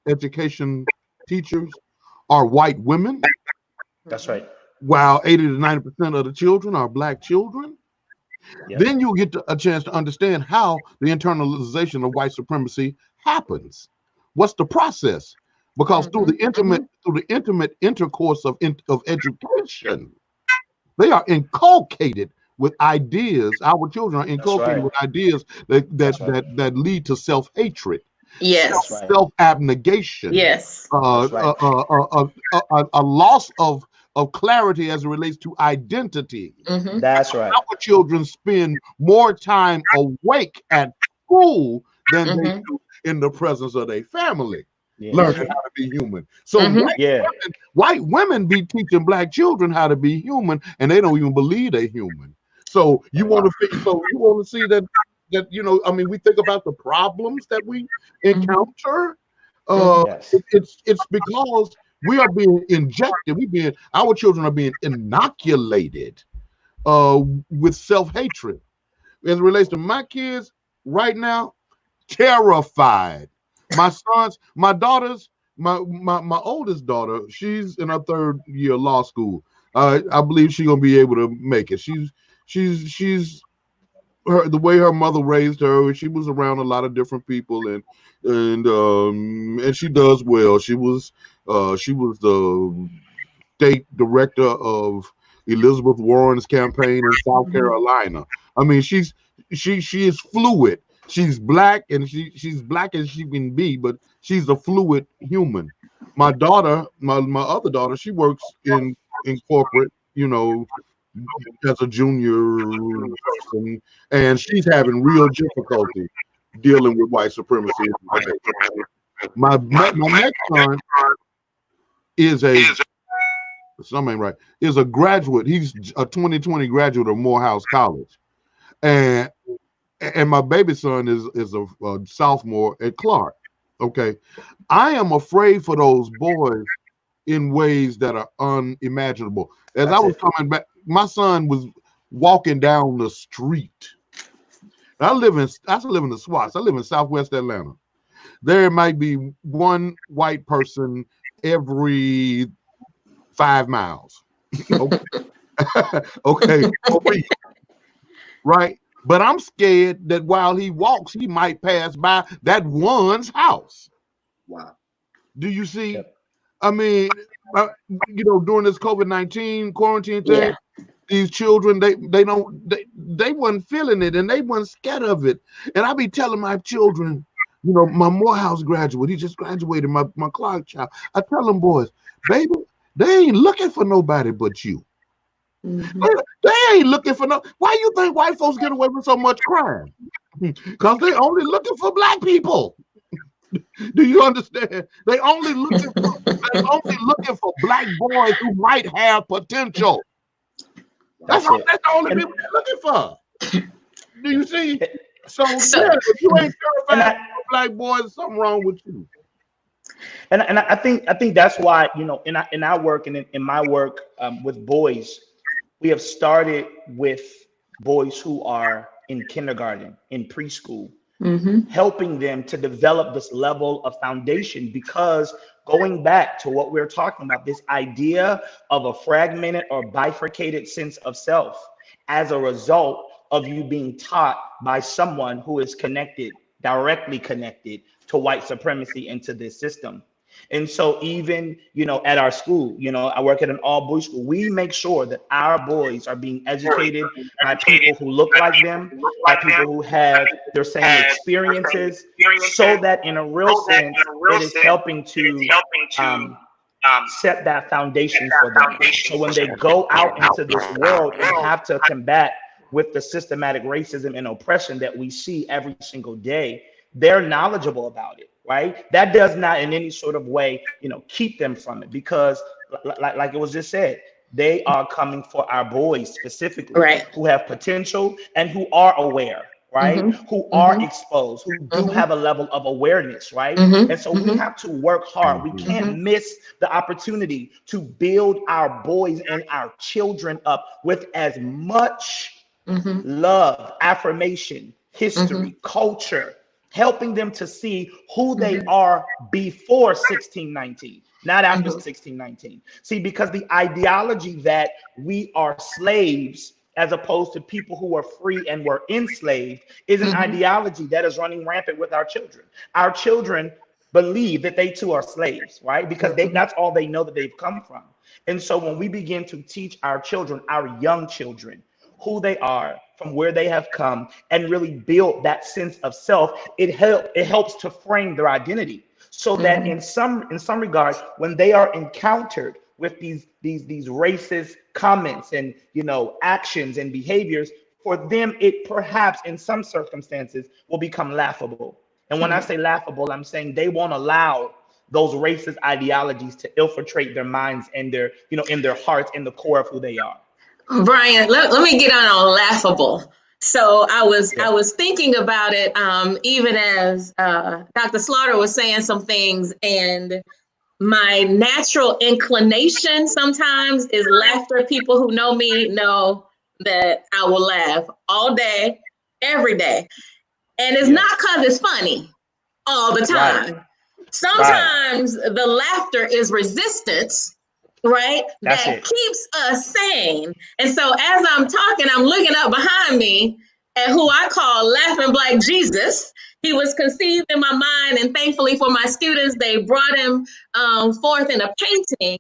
Speaker 3: education teachers are white women.
Speaker 4: That's right.
Speaker 3: While 80 to 90% of the children are black children. Then you get a chance to understand how the internalization of white supremacy happens. What's the process? Because through the intimate intercourse of education, they are inculcated with ideas. Our children are inculcated with ideas that lead to self-hatred.
Speaker 2: Yes.
Speaker 3: Self-abnegation.
Speaker 2: Yes.
Speaker 3: A loss of clarity as it relates to identity.
Speaker 4: That's right.
Speaker 3: Our children spend more time awake at school than they do in the presence of their family, learning how to be human. So white women be teaching black children how to be human, and they don't even believe they're human. So you want to see that I mean, we think about the problems that we encounter. It's because we are being injected. Our children are being inoculated with self-hatred. As it relates to my kids right now, terrified. My sons, my daughters, my oldest daughter, she's in her 3rd year of law school. I believe she's gonna be able to make it. She's the way her mother raised her. She was around a lot of different people, and she does well. She was the state director of Elizabeth Warren's campaign in South Carolina. I mean, she is fluid. She's black, and she's black as she can be, but she's a fluid human. My daughter, my other daughter, she works in corporate, as a junior person, and she's having real difficulty dealing with white supremacy. My next son is a graduate. He's a 2020 graduate of Morehouse College, and my baby son is a sophomore at Clark. Okay, I am afraid for those boys in ways that are unimaginable. As I was coming back, my son was walking down the street. I live in the Swats. I live in Southwest Atlanta. There might be one white person every 5 miles. Okay. Right. But I'm scared that while he walks, he might pass by that one's house.
Speaker 1: Wow.
Speaker 3: Do you see? I mean, during this COVID-19 quarantine thing, these children, they wasn't feeling it, and they wasn't scared of it. And I be telling my children, my Morehouse graduate, he just graduated, my Clark child. I tell them, boys, baby, they ain't looking for nobody but you. They ain't looking for why you think white folks get away with so much crime? Because they only looking for black people. Do you understand? They only looking for black boys who might have potential. That's the only people they're looking for. Do you see? So if you ain't terrified of black boys, something wrong with you.
Speaker 4: And I think that's why, in our work and in my work with boys, we have started with boys who are in kindergarten, in preschool, helping them to develop this level of foundation, because going back to what we're talking about, this idea of a fragmented or bifurcated sense of self as a result of you being taught by someone who is directly connected to white supremacy and to this system. And so even, at our school, I work at an all boys school, we make sure that our boys are being educated by people who look like them, by people who have their same experiences, so that in a real sense, it is helping to set that foundation for them. So when they go out into this world and have to combat with the systematic racism and oppression that we see every single day, they're knowledgeable about it, right? That does not in any sort of way, keep them from it, because like it was just said, they are coming for our boys specifically,
Speaker 2: right,
Speaker 4: who have potential and who are aware, right? Who are exposed, who do have a level of awareness, right? And so we have to work hard. We can't miss the opportunity to build our boys and our children up with as much love, affirmation, history, culture, helping them to see who they are before 1619, not after 1619. See, because the ideology that we are slaves as opposed to people who are free and were enslaved is an ideology that is running rampant with our children. Our children believe that they too are slaves, right? Because that's all they know that they've come from. And so when we begin to teach our children, our young children, who they are, from where they have come, and really build that sense of self, it helps to frame their identity, so that in some regards, when they are encountered with these racist comments and actions and behaviors, for them it perhaps in some circumstances will become laughable. And when I say laughable, I'm saying they won't allow those racist ideologies to infiltrate their minds and their in their hearts, in the core of who they are.
Speaker 2: Brian, let me get on laughable. So I was thinking about it, even as Dr. Slaughter was saying some things, and my natural inclination sometimes is laughter. People who know me know that I will laugh all day, every day. And it's not because it's funny all the time. Right. Sometimes the laughter is resistance, right? That keeps us sane. And so as I'm talking, I'm looking up behind me at who I call Laughing Black Jesus. He was conceived in my mind, and thankfully for my students, they brought him forth in a painting.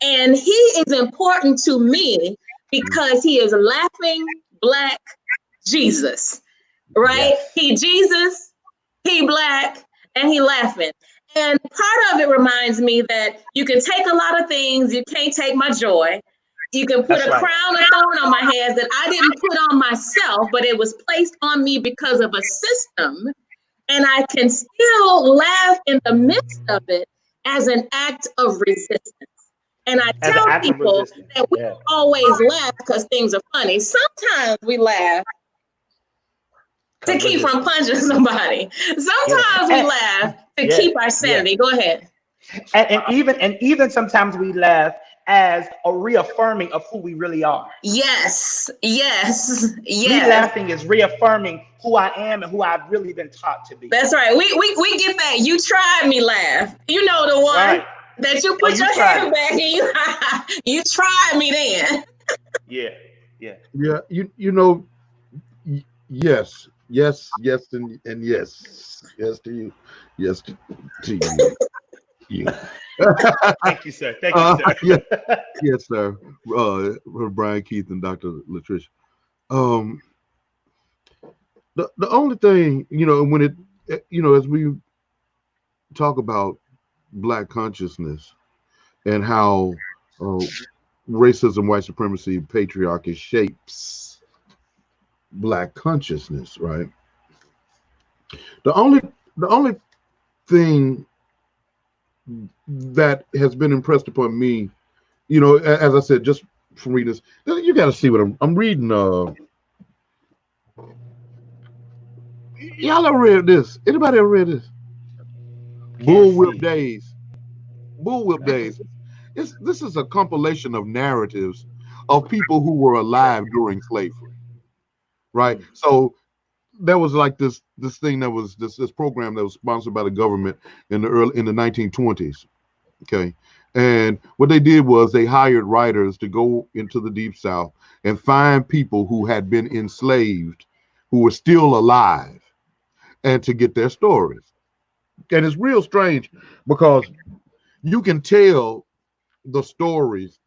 Speaker 2: And he is important to me because he is Laughing Black Jesus, right? Yes. He Jesus, he Black, and he laughing. And part of it reminds me that you can take a lot of things, you can't take my joy. You can put a crown of thorn on my head that I didn't put on myself, but it was placed on me because of a system. And I can still laugh in the midst of it as an act of resistance. And I tell people that we don't always laugh because things are funny. Sometimes we laugh to keep from punching somebody. Sometimes we laugh to keep our sanity. Go ahead.
Speaker 4: And even sometimes we laugh as a reaffirming of who we really are.
Speaker 2: Yes.
Speaker 4: Me laughing is reaffirming who I am and who I've really been taught to be.
Speaker 2: That's right. We get that. You tried me laugh. You know the one that you put your hand back and you tried me then.
Speaker 3: Yeah. Yes, and yes to you. Yes to you.
Speaker 4: Thank you, sir.
Speaker 3: Yes, sir. Brian Keith and Dr. Latricia. The only thing, when it, as we talk about Black consciousness and how racism, white supremacy, patriarchy shapes Black consciousness, right? The only thing that has been impressed upon me, as I said, just from reading this, you got to see what I'm reading. Y'all ever read this? Anybody ever read this? Bullwhip Days. Bullwhip Days. This is a compilation of narratives of people who were alive during slavery, right? So there was like this thing that was this program that was sponsored by the government in the 1920s. Okay. And what they did was they hired writers to go into the Deep South and find people who had been enslaved, who were still alive, and to get their stories. And it's real strange because You can tell the stories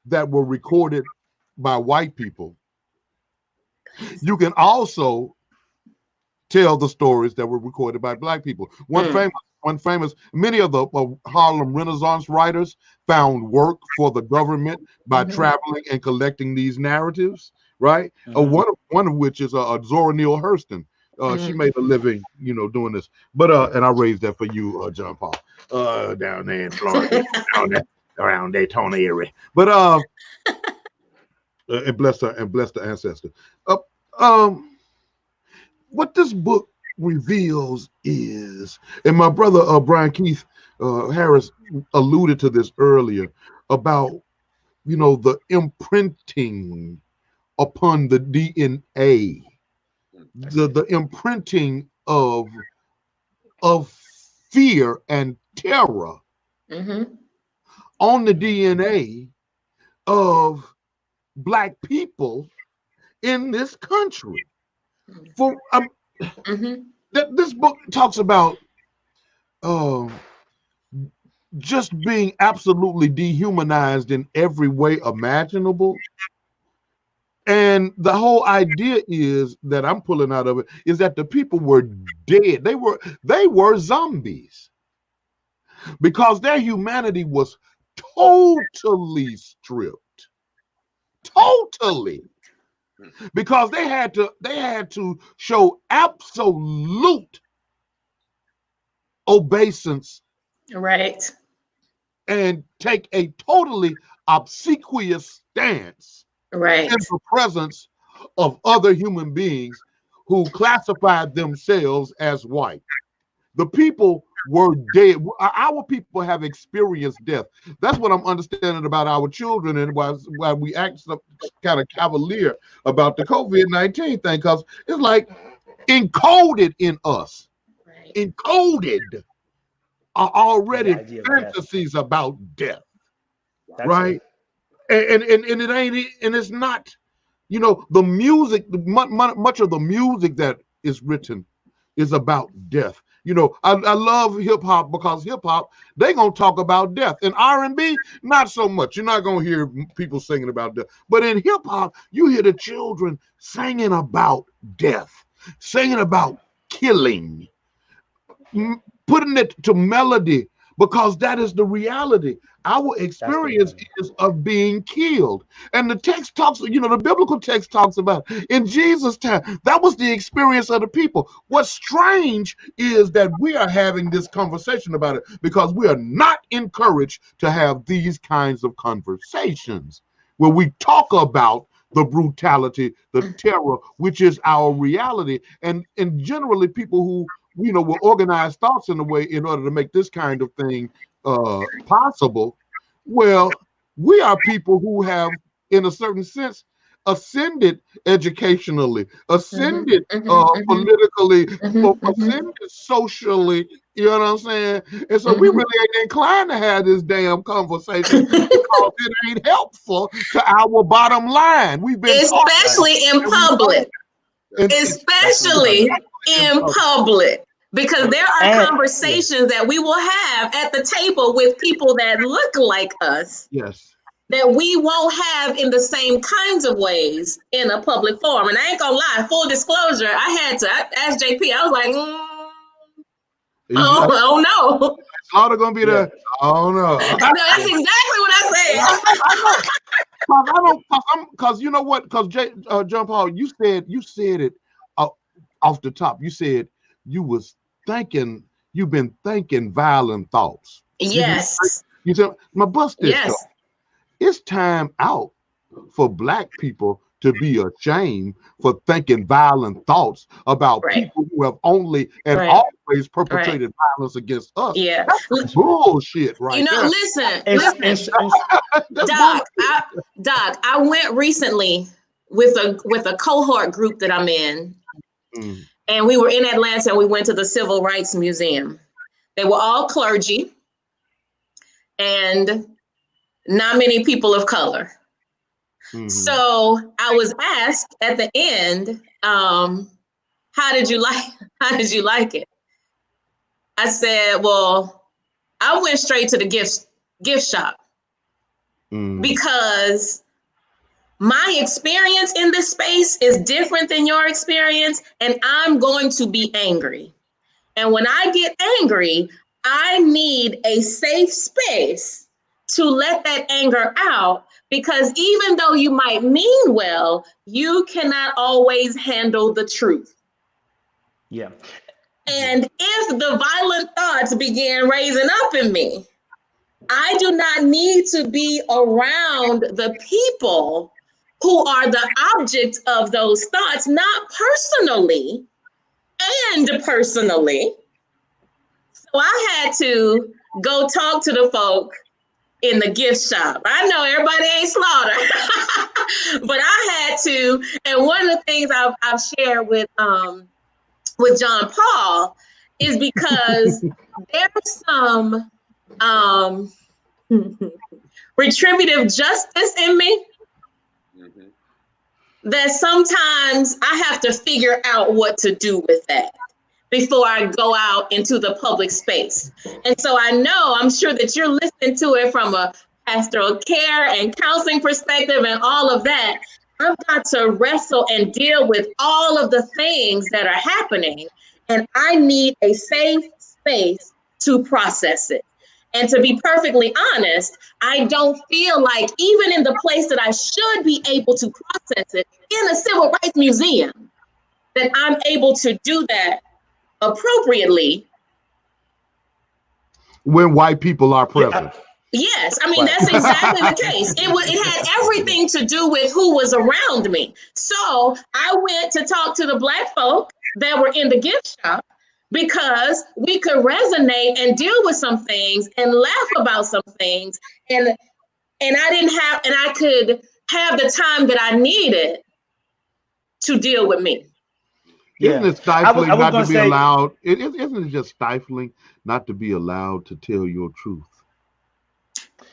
Speaker 3: that were recorded by white people. You can also tell the stories that were recorded by black people. One famous, many of the Harlem Renaissance writers found work for the government by traveling and collecting these narratives, right? One of which is Zora Neale Hurston. She made a living, doing this. But and I raised that for you, John Paul, down there in Florida, down there around Daytona area. But and bless the ancestor. What this book reveals is, and my brother Brian Keith Harris alluded to this earlier about, the imprinting upon the DNA, the imprinting of fear and terror on the DNA of Black people in this country. For this book talks about just being absolutely dehumanized in every way imaginable. And the whole idea is that I'm pulling out of it is that the people were dead. They were zombies because their humanity was totally stripped. Totally. Because they had to show absolute obeisance,
Speaker 2: right,
Speaker 3: and take a totally obsequious stance,
Speaker 2: right,
Speaker 3: in the presence of other human beings who classified themselves as white. The people were dead. Our people have experienced death. That's what I'm understanding about our children, and why we act so kind of cavalier about the COVID-19 thing, because it's like encoded in us, encoded are already fantasies about death, right? And it ain't, and it's not, the music, much of the music that is written is about death. I love hip hop because hip hop, they gonna talk about death. In R&B, not so much. You're not gonna hear people singing about death. But in hip hop, you hear the children singing about death, singing about killing, putting it to melody, because that is the reality. Our experience is of being killed. And the text talks, the biblical text talks about in Jesus' time, that was the experience of the people. What's strange is that we are having this conversation about it because we are not encouraged to have these kinds of conversations where we talk about the brutality, the terror, which is our reality. And generally people who will organize thoughts in a way in order to make this kind of thing possible. Well, we are people who have, in a certain sense, ascended educationally, ascended politically, ascended socially. You know what I'm saying? And so we really ain't inclined to have this damn conversation because it ain't helpful to our bottom line. We've been
Speaker 2: especially in public. Especially in public. Because there are conversations that we will have at the table with people that look like us.
Speaker 3: Yes.
Speaker 2: That we won't have in the same kinds of ways in a public forum. And I ain't gonna lie, full disclosure, I had to ask JP. I was like, oh no.
Speaker 3: Slaughter gonna be there. Oh no.
Speaker 2: That's exactly what I
Speaker 3: said. Because you know what? Because John Paul, you said it off the top. You said you've been thinking violent thoughts.
Speaker 2: Yes.
Speaker 3: You said, my bust this.
Speaker 2: Yes.
Speaker 3: It's time out for Black people to be ashamed for thinking violent thoughts about people who have only and always perpetrated violence against us.
Speaker 2: Yeah.
Speaker 3: That's bullshit, right?
Speaker 2: Listen. Doc, I went recently with a cohort group that I'm in. And we were in Atlanta and we went to the Civil Rights Museum. They were all clergy and not many people of color. So I was asked at the end, how did you like it? I said, well, I went straight to the gift shop because my experience in this space is different than your experience, and I'm going to be angry. And when I get angry, I need a safe space to let that anger out, because even though you might mean well, you cannot always handle the truth.
Speaker 4: Yeah.
Speaker 2: And if the violent thoughts began raising up in me, I do not need to be around the people who are the object of those thoughts, not personally and personally. So I had to go talk to the folk in the gift shop. I know everybody ain't slaughtered, but I had to. And one of the things I've shared with John Paul is because there's some retributive justice in me that sometimes I have to figure out what to do with that before I go out into the public space. And so I'm sure that you're listening to it from a pastoral care and counseling perspective and all of that. I've got to wrestle and deal with all of the things that are happening, and I need a safe space to process it. And to be perfectly honest, I don't feel like, even in the place that I should be able to process it, in a civil rights museum, that I'm able to do that appropriately
Speaker 3: when white people are present.
Speaker 2: Yes, I mean, that's exactly the case. It had everything to do with who was around me. So I went to talk to the Black folk that were in the gift shop, because we could resonate and deal with some things and laugh about some things. And I could have the time that I needed to deal with me.
Speaker 3: Isn't it stifling not to be allowed? Isn't it just stifling not to be allowed to tell your truth?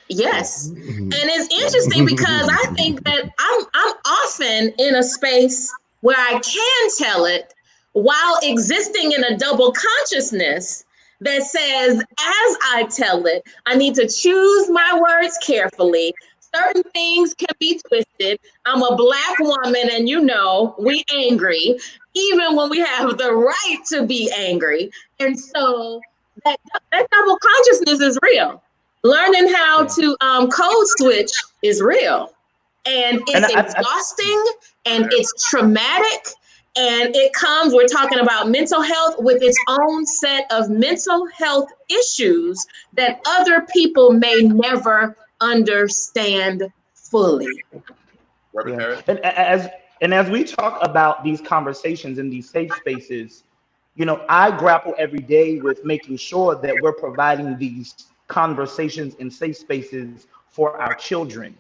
Speaker 2: Yes. And it's interesting because I think that I'm often in a space where I can tell it while existing in a double consciousness that says, as I tell it, I need to choose my words carefully. Certain things can be twisted. I'm a Black woman, and we angry, even when we have the right to be angry. And so that double consciousness is real. Learning how to code switch is real. And it's exhausting, and it's traumatic. And it comes, we're talking about mental health with its own set of mental health issues that other people may never understand fully.
Speaker 4: And as we talk about these conversations in these safe spaces, I grapple every day with making sure that we're providing these conversations in safe spaces for our children.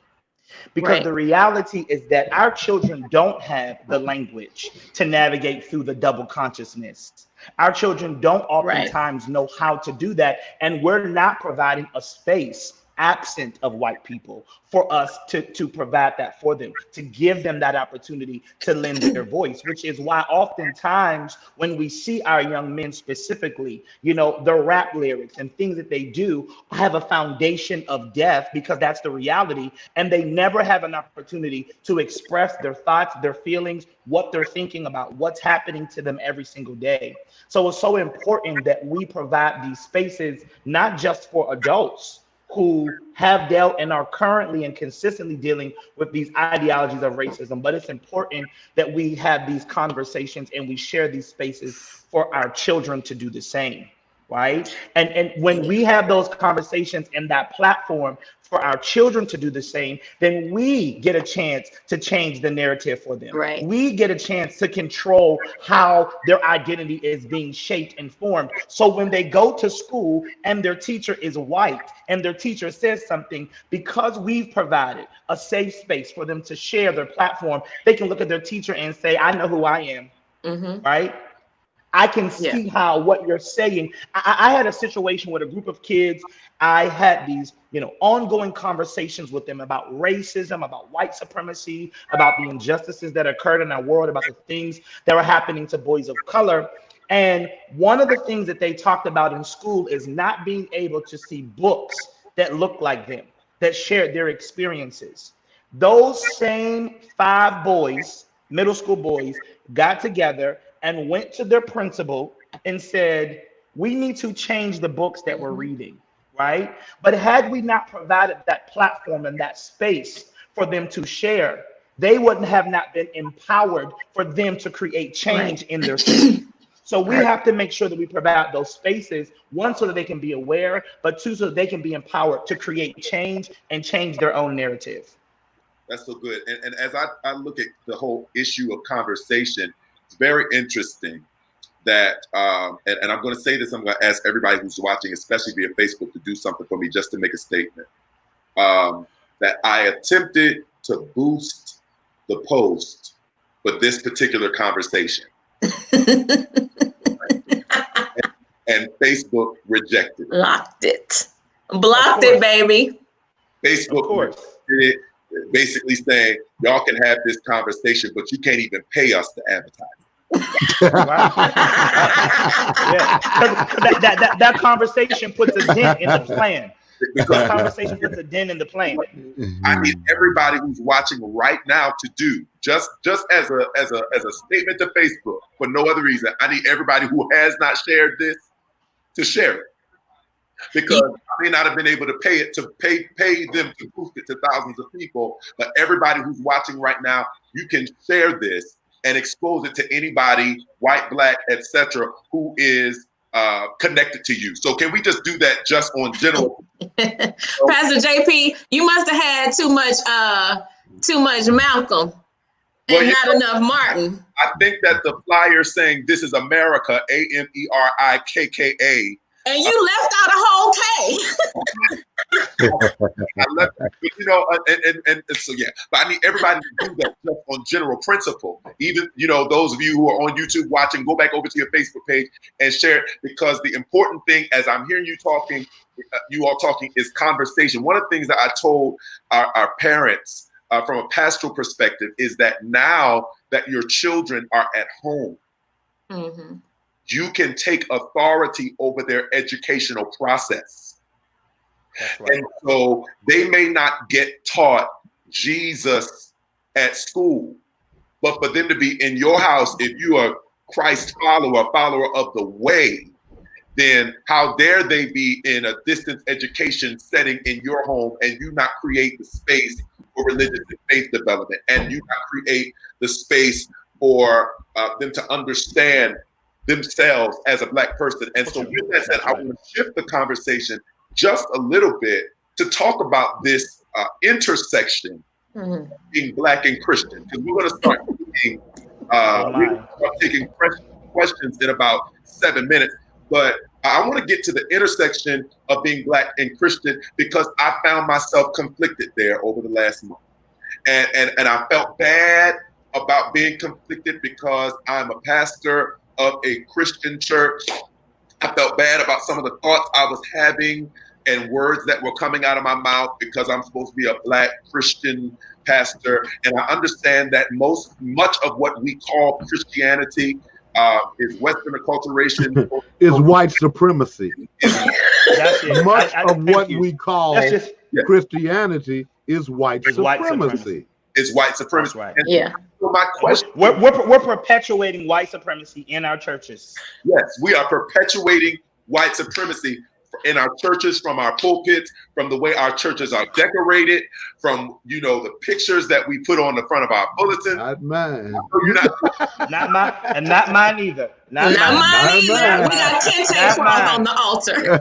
Speaker 4: Because the reality is that our children don't have the language to navigate through the double consciousness. Our children don't oftentimes know how to do that. And we're not providing a space absent of white people for us to provide that for them, to give them that opportunity to lend their voice, which is why oftentimes when we see our young men specifically, the rap lyrics and things that they do have a foundation of death, because that's the reality. And they never have an opportunity to express their thoughts, their feelings, what they're thinking about, what's happening to them every single day. So it's so important that we provide these spaces, not just for adults who have dealt and are currently and consistently dealing with these ideologies of racism, but it's important that we have these conversations and we share these spaces for our children to do the same, right? And when we have those conversations and that platform for our children to do the same, then we get a chance to change the narrative for them.
Speaker 2: Right.
Speaker 4: We get a chance to control how their identity is being shaped and formed. So when they go to school and their teacher is white and their teacher says something, because we've provided a safe space for them to share their platform, they can look at their teacher and say, I know who I am, right? I can see how what you're saying. I had a situation with a group of kids. I had these, ongoing conversations with them about racism, about white supremacy, about the injustices that occurred in our world, about the things that were happening to boys of color. And one of the things that they talked about in school is not being able to see books that look like them, that shared their experiences. Those same 5 boys, middle school boys, got together and went to their principal and said, we need to change the books that we're reading, right? But had we not provided that platform and that space for them to share, they wouldn't have not been empowered for them to create change in their city. So we have to make sure that we provide those spaces, one, so that they can be aware, but two, so that they can be empowered to create change and change their own narrative.
Speaker 1: That's so good. And as I look at the whole issue of conversation, it's very interesting that, and I'm going to say this, I'm going to ask everybody who's watching, especially via Facebook, to do something for me just to make a statement. That I attempted to boost the post for this particular conversation. And Facebook rejected it.
Speaker 2: Locked it. Blocked it, baby.
Speaker 1: Facebook rejected it, basically saying, y'all can have this conversation, but you can't even pay us to advertise.
Speaker 4: That conversation puts a dent in the plan. That conversation puts a dent in the plan.
Speaker 1: I need everybody who's watching right now to do just as a statement to Facebook for no other reason. I need everybody who has not shared this to share it, because I may not have been able to pay them to boost it to thousands of people. But everybody who's watching right now, you can share this and expose it to anybody, white, black, etc., who is connected to you. So can we just do that just on general?
Speaker 2: Pastor JP, you must have had too much Malcolm and not enough Martin.
Speaker 1: I think that the flyer saying "This is Amerikka," AMERIKKA.
Speaker 2: And you left out a whole K.
Speaker 1: I left, but, and so yeah. But I need everybody to do that just on general principle. Even those of you who are on YouTube watching, go back over to your Facebook page and share it, because the important thing, as I'm hearing you talking, you all talking, is conversation. One of the things that I told our parents from a pastoral perspective is that now that your children are at home, you can take authority over their educational process.
Speaker 4: That's right.
Speaker 1: And so they may not get taught Jesus at school, but for them to be in your house, if you are Christ follower of the way, then how dare they be in a distance education setting in your home and you not create the space for religious and faith development, and you not create the space for them to understand themselves as a Black person. And so with that said, I want to shift the conversation just a little bit to talk about this intersection being Black and Christian, because we're going to start taking questions in about 7 minutes. But I want to get to the intersection of being Black and Christian, because I found myself conflicted there over the last month. And I felt bad about being conflicted because I'm a pastor of a Christian church. I felt bad about some of the thoughts I was having and words that were coming out of my mouth because I'm supposed to be a Black Christian pastor. And I understand that much of what we call Christianity is Western acculturation.
Speaker 3: Is white supremacy.
Speaker 4: That's it.
Speaker 3: Much of what we call Christianity is white supremacy.
Speaker 1: It's white supremacy.
Speaker 4: Right.
Speaker 1: And so my question,
Speaker 4: we're perpetuating white supremacy in our churches.
Speaker 1: Yes, we are perpetuating white supremacy in our churches, from our pulpits, from the way our churches are decorated, from the pictures that we put on the front of our bulletin.
Speaker 3: Not mine.
Speaker 4: Not mine either. Not
Speaker 2: mine either. We got 10 tapeworms on the altar.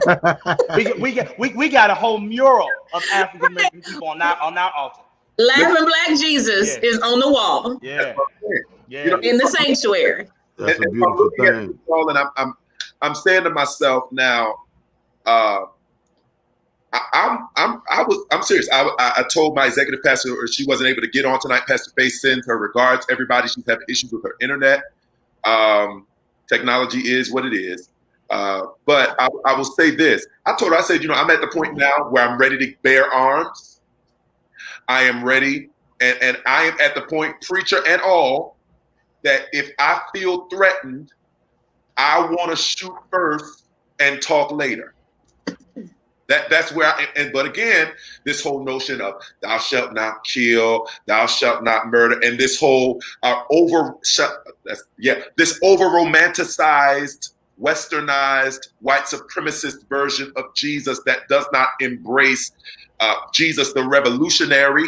Speaker 4: we got a whole mural of African American people on our altar.
Speaker 2: Laughing Black Jesus is on the wall.
Speaker 4: Yeah.
Speaker 2: In the sanctuary.
Speaker 3: That's a beautiful thing.
Speaker 1: And I'm saying to myself now, I'm serious. I told my executive pastor, or she wasn't able to get on tonight. Pastor Faye sends her regards. Everybody, she's having issues with her internet. Technology is what it is. But I will say this. I told her, I said, I'm at the point now where I'm ready to bear arms. I am ready, and I am at the point, preacher and all, that if I feel threatened, I want to shoot first and talk later. That's where but again, this whole notion of thou shalt not kill, thou shalt not murder, and this whole this over romanticized, westernized, white supremacist version of Jesus that does not embrace Jesus the revolutionary,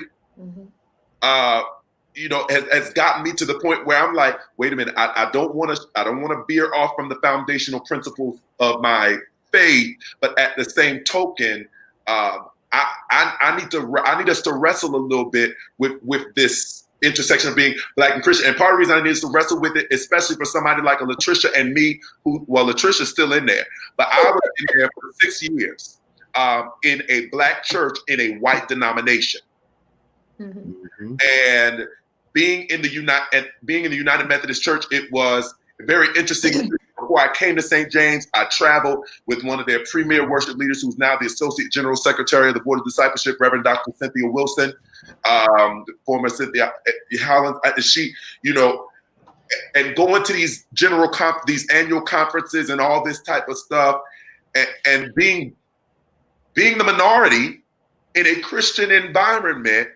Speaker 1: has gotten me to the point where I'm like, wait a minute, I don't want to veer off from the foundational principles of my faith, but at the same token, I need us to wrestle a little bit with this intersection of being Black and Christian. And part of the reason I need us to wrestle with it, especially for somebody like a Latricia and me, Latricia's still in there, but I was in there for 6 years in a Black church in a white denomination, and being in the United Methodist Church, it was very interesting. Before I came to St. James, I traveled with one of their premier worship leaders, who's now the Associate General Secretary of the Board of Discipleship, Reverend Dr. Cynthia Wilson, former Cynthia Holland. And going to these these annual conferences and all this type of stuff, and being the minority in a Christian environment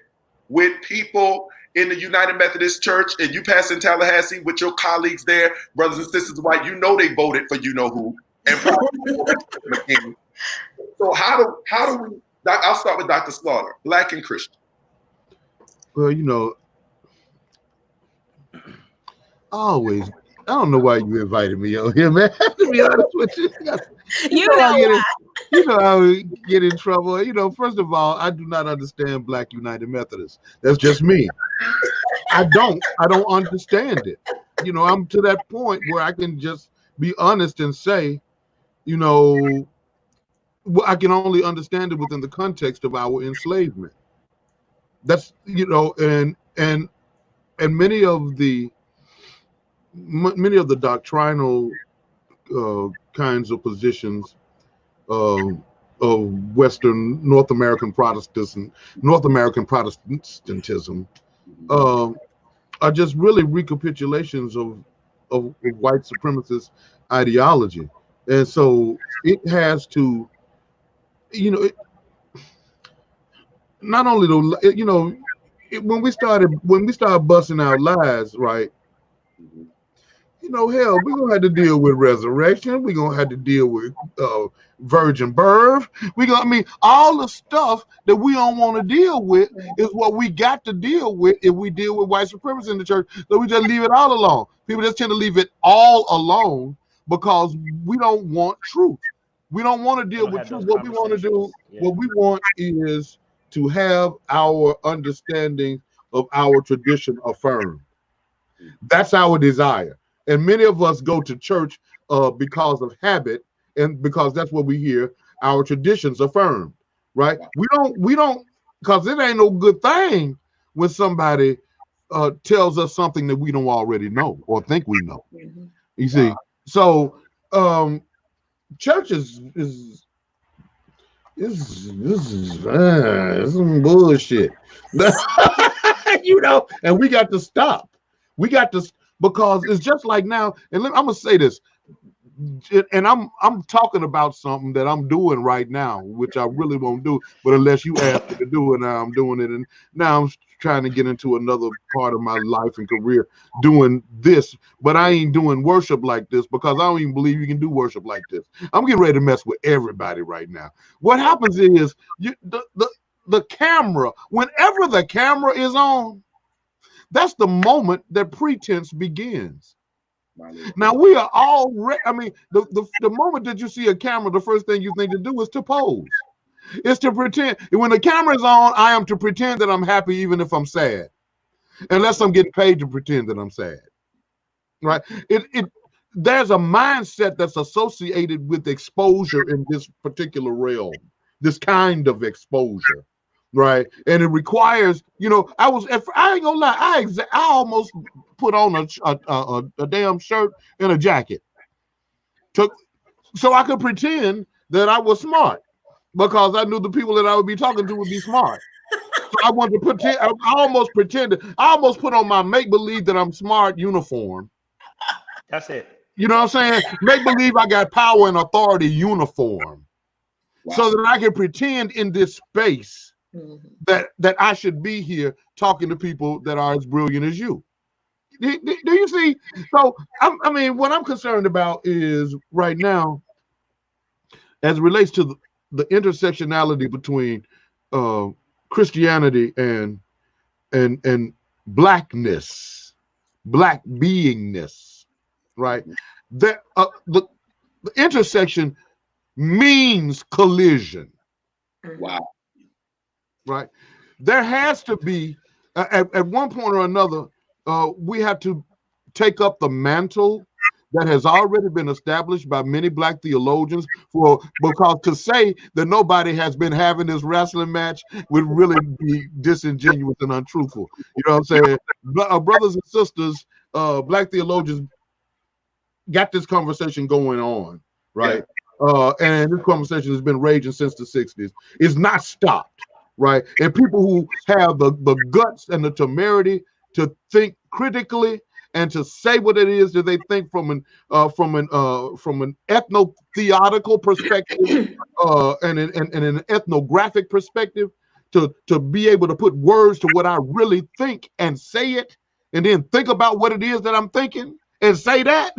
Speaker 1: with people in the United Methodist Church, and you pass in Tallahassee with your colleagues there, brothers and sisters white, they voted for who, and probably So how do we? I'll start with Dr. Slaughter, Black and Christian.
Speaker 3: Well, I don't know why you invited me on here, man. To be honest with you, I would get in trouble. First of all, I do not understand Black United Methodists. That's just me. I don't understand it. I'm to that point where I can just be honest and say, I can only understand it within the context of our enslavement. That's, and many of the doctrinal kinds of positions of Western North American Protestantism are just really recapitulations of white supremacist ideology, and so it has to, not only when we started busting out lies, right? Hell, we're gonna have to deal with resurrection. We're gonna have to deal with virgin birth. All the stuff that we don't want to deal with is what we got to deal with if we deal with white supremacy in the church. So we just leave it all alone. People just tend to leave it all alone because we don't want truth. We don't want to deal with truth. What we want to do, what we want is to have our understanding of our tradition affirmed. That's our desire. And many of us go to church because of habit and because that's what we hear our traditions affirmed, right? We don't, because it ain't no good thing when somebody tells us something that we don't already know or think we know. You see, so church is some bullshit, and we got to stop. Because it's just like now, and I'm gonna say this, and I'm talking about something that I'm doing right now, which I really won't do, but unless you ask me to do it, now I'm doing it, and now I'm trying to get into another part of my life and career doing this, but I ain't doing worship like this because I don't even believe you can do worship like this. I'm getting ready to mess with everybody right now. What happens is the camera, whenever the camera is on, that's the moment that pretense begins. Now we are already, the moment that you see a camera, the first thing you think to do is to pose. It's to pretend. When the camera is on, I am to pretend that I'm happy even if I'm sad. Unless I'm getting paid to pretend that I'm sad. Right? There's a mindset that's associated with exposure in this particular realm, this kind of exposure. Right, and it requires, I ain't gonna lie, I almost put on a damn shirt and a jacket, so I could pretend that I was smart because I knew the people that I would be talking to would be smart. So I wanted to pretend. I almost pretended. I almost put on my make believe that I'm smart uniform.
Speaker 4: That's it.
Speaker 3: You know what I'm saying? Make believe I got power and authority uniform. Wow. So that I can pretend in this space that I should be here talking to people that are as brilliant as you. Do you see? So, I mean, what I'm concerned about is right now, as it relates to the intersectionality between Christianity and blackness, black beingness, right? That the intersection means collision.
Speaker 1: Wow.
Speaker 3: Right. There has to be at one point or another, we have to take up the mantle that has already been established by many black theologians because to say that nobody has been having this wrestling match would really be disingenuous and untruthful. You know what I'm saying? Brothers and sisters, black theologians got this conversation going on, right? Yeah. And this conversation has been raging since the 60s. It's not stopped, right? And people who have the guts and the temerity to think critically and to say what it is that they think from an ethno-theological perspective and an ethnographic perspective, to be able to put words to what I really think and say it, and then think about what it is that I'm thinking and say that.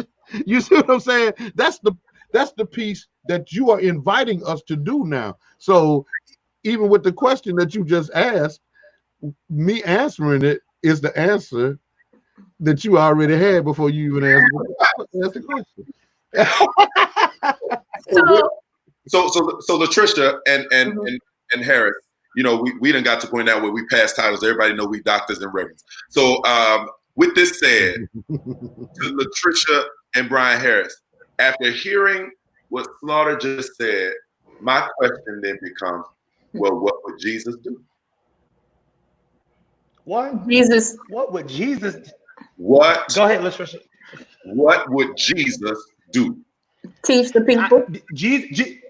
Speaker 3: You see what I'm saying? That's the piece that you are inviting us to do now. So even with the question that you just asked, me answering it is the answer that you already had before you even asked the question.
Speaker 1: So Latricia and Harris, you know, we done got to point out where we pass titles. Everybody know we doctors and reverends. So with this said, to Latricia and Brian Harris, after hearing what Slaughter just said, my question then becomes, well, what would Jesus do?
Speaker 4: What would Jesus do?
Speaker 1: What?
Speaker 4: Go ahead, Latricia.
Speaker 1: What would Jesus do?
Speaker 2: Teach the people.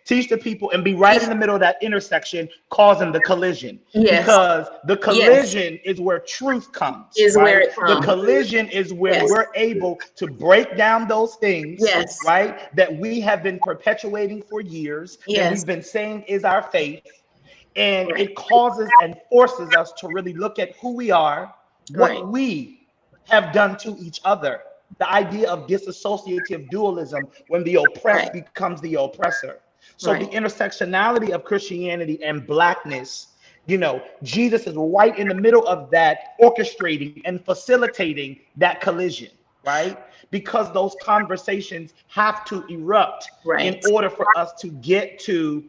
Speaker 4: Teach the people and be right in the middle of that intersection, causing the collision.
Speaker 2: Yes.
Speaker 4: Because the collision is where truth comes.
Speaker 2: Where it comes.
Speaker 4: The collision is where we're able to break down those things, right? That we have been perpetuating for years, that we've been saying is our faith. And it causes and forces us to really look at who we are, what we have done to each other. The idea of disassociative dualism, when the oppressed becomes the oppressor. So the intersectionality of Christianity and blackness, you know, Jesus is right in the middle of that, orchestrating and facilitating that collision, right? Because those conversations have to erupt in order for us to get to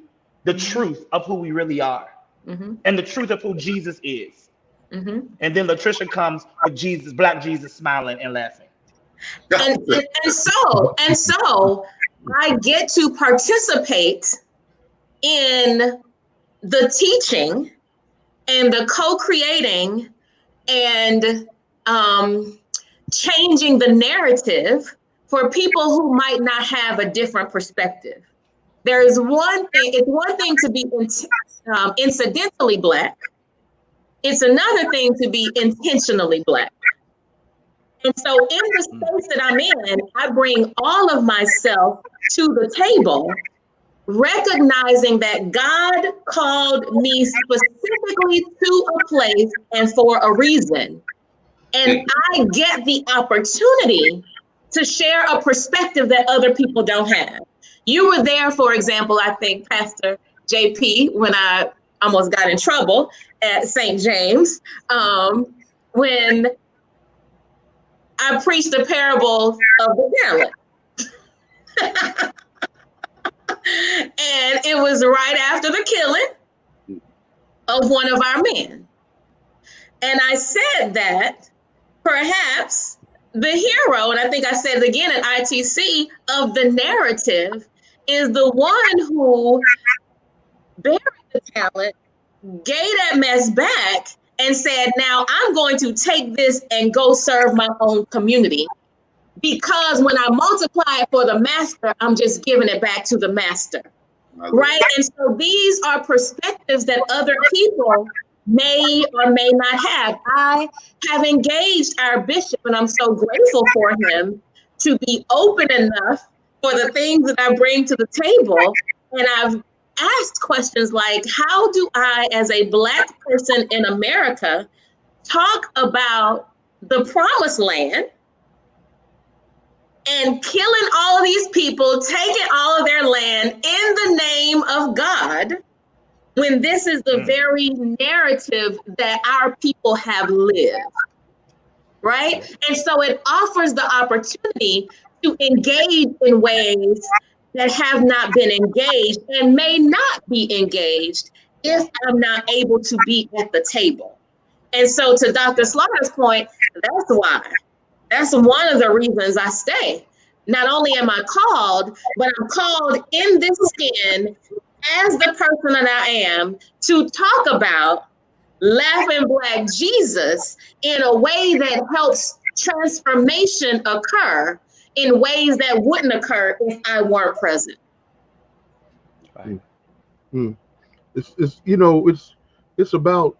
Speaker 4: the truth of who we really are and the truth of who Jesus is. And then Latricia comes with Jesus, Black Jesus, smiling and laughing.
Speaker 2: And so I get to participate in the teaching and the co-creating and changing the narrative for people who might not have a different perspective. It's one thing to be incidentally Black. It's another thing to be intentionally Black. And so in the space that I'm in, I bring all of myself to the table, recognizing that God called me specifically to a place and for a reason. And I get the opportunity to share a perspective that other people don't have. You were there, for example, I think, Pastor JP, when I almost got in trouble at St. James, when I preached the parable of the talent. And it was right after the killing of one of our men. And I said that perhaps the hero, and I think I said it again at ITC, of the narrative is the one who buried the talent, gave that mess back, and said, now I'm going to take this and go serve my own community. Because when I multiply it for the master, I'm just giving it back to the master. Right? And so these are perspectives that other people may or may not have. I have engaged our bishop, and I'm so grateful for him, to be open enough for the things that I bring to the table. And I've asked questions like, how do I, as a Black person in America, talk about the promised land and killing all of these people, taking all of their land in the name of God, when this is the very narrative that our people have lived, right? And so it offers the opportunity to engage in ways that have not been engaged and may not be engaged if I'm not able to be at the table. And so to Dr. Slaughter's point, that's why. That's one of the reasons I stay. Not only am I called, but I'm called in this skin as the person that I am to talk about Laughing Black Jesus in a way that helps transformation occur in ways that wouldn't occur if I weren't present.
Speaker 3: Right. It's about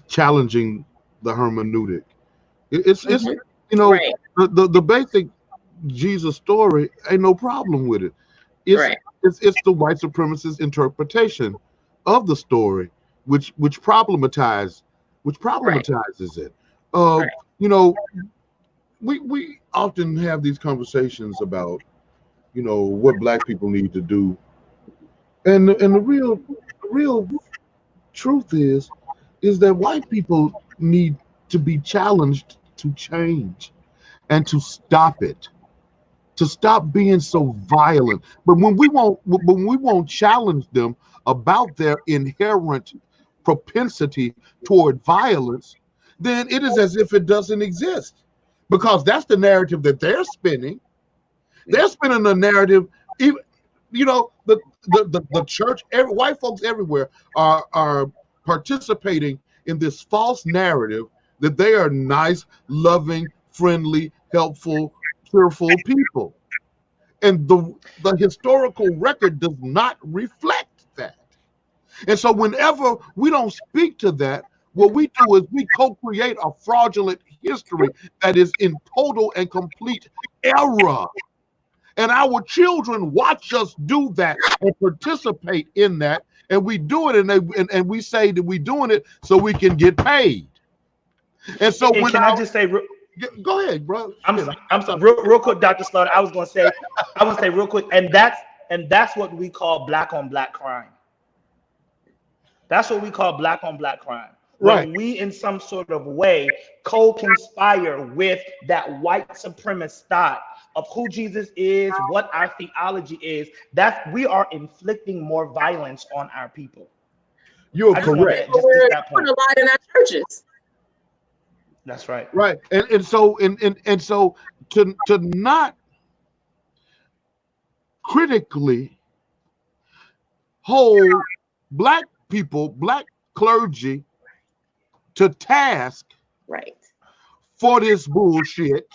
Speaker 3: challenging the hermeneutic. It's
Speaker 2: Right.
Speaker 3: the basic Jesus story ain't no problem with it. It's the white supremacist interpretation of the story which problematizes it. We often have these conversations about what Black people need to do, and the real truth is that white people need to be challenged to change and to stop it, to stop being so violent. But when we won't challenge them about their inherent propensity toward violence, then it is as if it doesn't exist, because that's the narrative that they're spinning. They're spinning the narrative. Even the church, white folks everywhere are participating in this false narrative that they are nice, loving, friendly, helpful, cheerful people. And the historical record does not reflect that. And so whenever we don't speak to that, what we do is we co-create a fraudulent history that is in total and complete error. And our children watch us do that and participate in that. And we do it, and we say that we're doing it so we can get paid. And so
Speaker 4: I just say,
Speaker 3: go ahead, bro.
Speaker 4: I'm sorry, real quick, Dr. Slaughter. I was gonna say real quick, and that's what we call Black on Black crime. That's what we call Black on Black crime.
Speaker 3: Right.
Speaker 4: When we, in some sort of way, co-conspire with that white supremacist thought of who Jesus is, what our theology is, that we are inflicting more violence on our people.
Speaker 3: You're correct.
Speaker 2: We're putting a lot in our churches.
Speaker 4: That's right.
Speaker 3: Right. And so to not critically hold Black people, Black clergy to task for this bullshit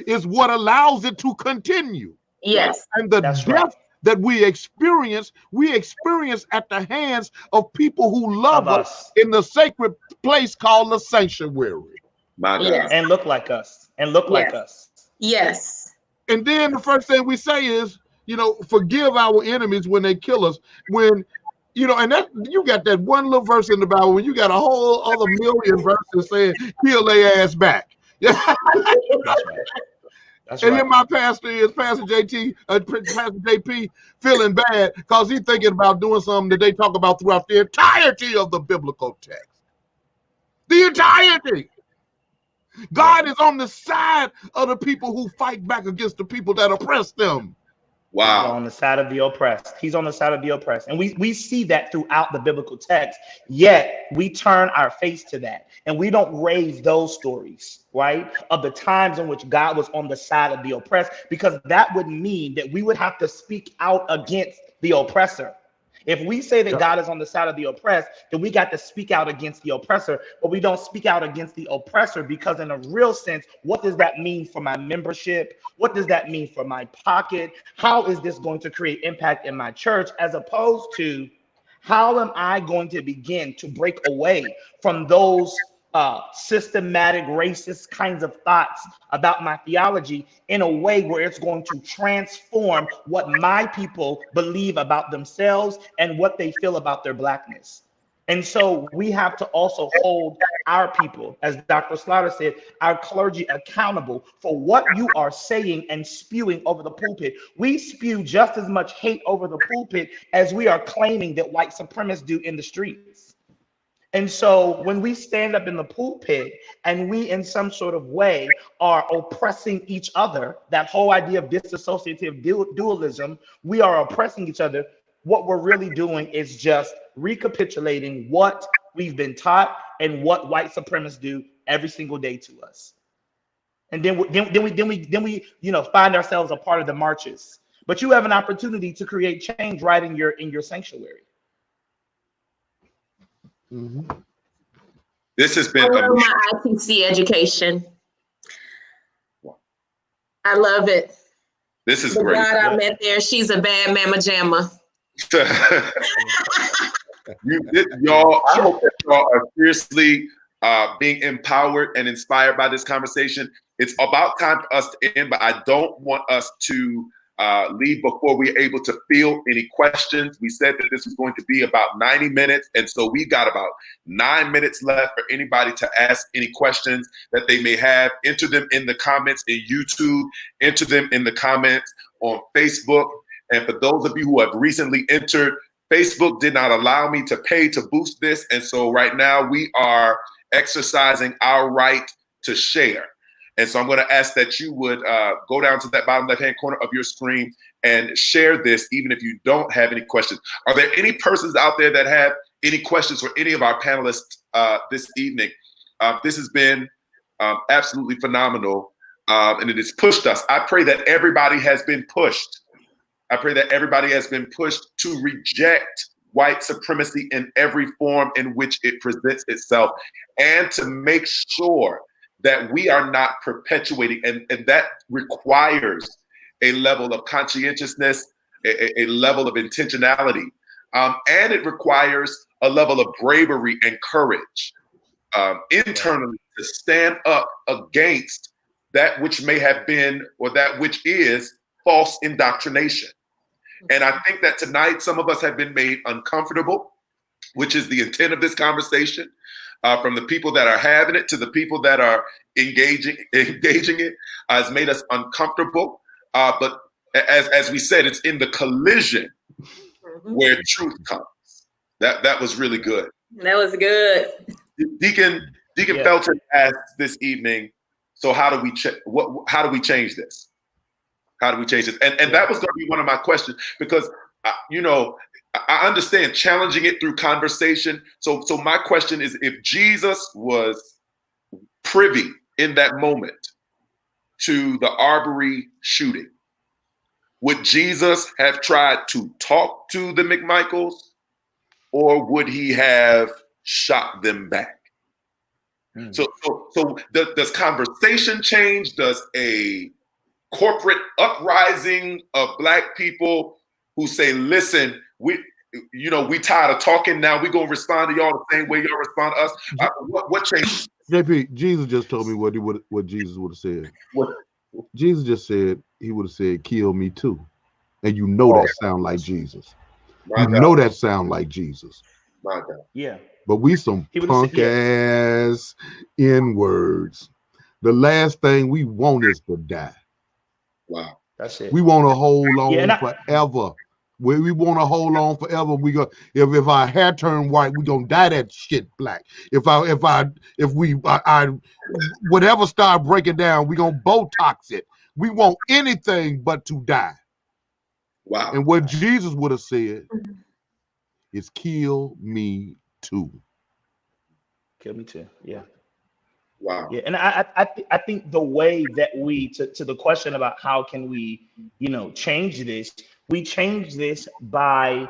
Speaker 3: is what allows it to continue.
Speaker 2: Yes.
Speaker 3: And the death that we experience at the hands of people who love us in the sacred place called the sanctuary.
Speaker 1: My God.
Speaker 2: Yes.
Speaker 4: And look like us. Like us.
Speaker 2: Yes.
Speaker 3: And then the first thing we say is, forgive our enemies when they kill us. When, and that you got that one little verse in the Bible when you got a whole other million verses saying, kill their ass back. That's right. Then my pastor is Pastor JP, feeling bad because he's thinking about doing something that they talk about throughout the entirety of the biblical text. The entirety. God is on the side of the people who fight back against the people that oppress them.
Speaker 1: Wow.
Speaker 4: He's on the side of the oppressed. He's on the side of the oppressed. And we see that throughout the biblical text, yet we turn our face to that. And we don't raise those stories, right, of the times in which God was on the side of the oppressed, because that would mean that we would have to speak out against the oppressor. If we say that God is on the side of the oppressed, then we got to speak out against the oppressor, but we don't speak out against the oppressor, because in a real sense, what does that mean for my membership? What does that mean for my pocket? How is this going to create impact in my church, as opposed to how am I going to begin to break away from those systematic racist kinds of thoughts about my theology in a way where it's going to transform what my people believe about themselves and what they feel about their blackness. And so we have to also hold our people, as Dr. Slaughter said, our clergy accountable for what you are saying and spewing over the pulpit. We spew just as much hate over the pulpit as we are claiming that white supremacists do in the streets. And so when we stand up in the pulpit and we in some sort of way are oppressing each other, that whole idea of disassociative dualism, we are oppressing each other. What we're really doing is just recapitulating what we've been taught and what white supremacists do every single day to us. And then we find ourselves a part of the marches. But you have an opportunity to create change right in your sanctuary.
Speaker 3: Mm-hmm.
Speaker 1: This has been
Speaker 2: I love my ITC education. I love it.
Speaker 1: This is
Speaker 2: the
Speaker 1: great.
Speaker 2: God I met there, she's a bad mama jamma.
Speaker 1: Y'all, I hope that y'all are seriously being empowered and inspired by this conversation. It's about time for us to end, but I don't want us to leave before we're able to field any questions. We said that this was going to be about 90 minutes, and so we got about 9 minutes left for anybody to ask any questions that they may have. Enter them in the comments in YouTube, enter them in the comments on Facebook. And for those of you who have recently entered, Facebook did not allow me to pay to boost this. And so right now we are exercising our right to share. And so I'm going to ask that you would go down to that bottom left-hand corner of your screen and share this, even if you don't have any questions. Are there any persons out there that have any questions for any of our panelists this evening? This has been absolutely phenomenal, and it has pushed us. I pray that everybody has been pushed. I pray that everybody has been pushed to reject white supremacy in every form in which it presents itself, and to make sure that we are not perpetuating, and that requires a level of conscientiousness, a level of intentionality, and it requires a level of bravery and courage internally to stand up against that which may have been or that which is false indoctrination. And I think that tonight some of us have been made uncomfortable, which is the intent of this conversation, from the people that are having it to the people that are engaging it, has made us uncomfortable. But as we said, it's in the collision where truth comes. That was really good.
Speaker 2: That was good.
Speaker 1: Deacon Felton asked this evening, so how do we change this? How do we change this? And that was going to be one of my questions, because I understand challenging it through conversation. So my question is, if Jesus was privy in that moment to the Arbery shooting, would Jesus have tried to talk to the McMichaels, or would he have shot them back? So does conversation change? Does a corporate uprising of Black people who say, listen, we tired of talking, now we're going to respond to y'all the same way y'all respond to us? What changed?
Speaker 3: JP, Jesus just told me what Jesus would have said.
Speaker 1: What?
Speaker 3: Jesus just said, he would have said, kill me too. And that sound like Jesus. That sound like Jesus.
Speaker 1: My God.
Speaker 4: Yeah.
Speaker 3: But we some punk ass N-words. The last thing we want is to die.
Speaker 1: Wow.
Speaker 4: That's it.
Speaker 3: We want to hold on forever. We want to hold on forever. We go if our hair turn white, we gonna dye that shit black. If whatever start breaking down, we gonna Botox it. We want anything but to die.
Speaker 1: Wow.
Speaker 3: And what Jesus would have said is, kill me too.
Speaker 4: Kill me too. Yeah.
Speaker 1: Wow.
Speaker 4: Yeah, and I think the way that we to the question about how can we change this, we change this by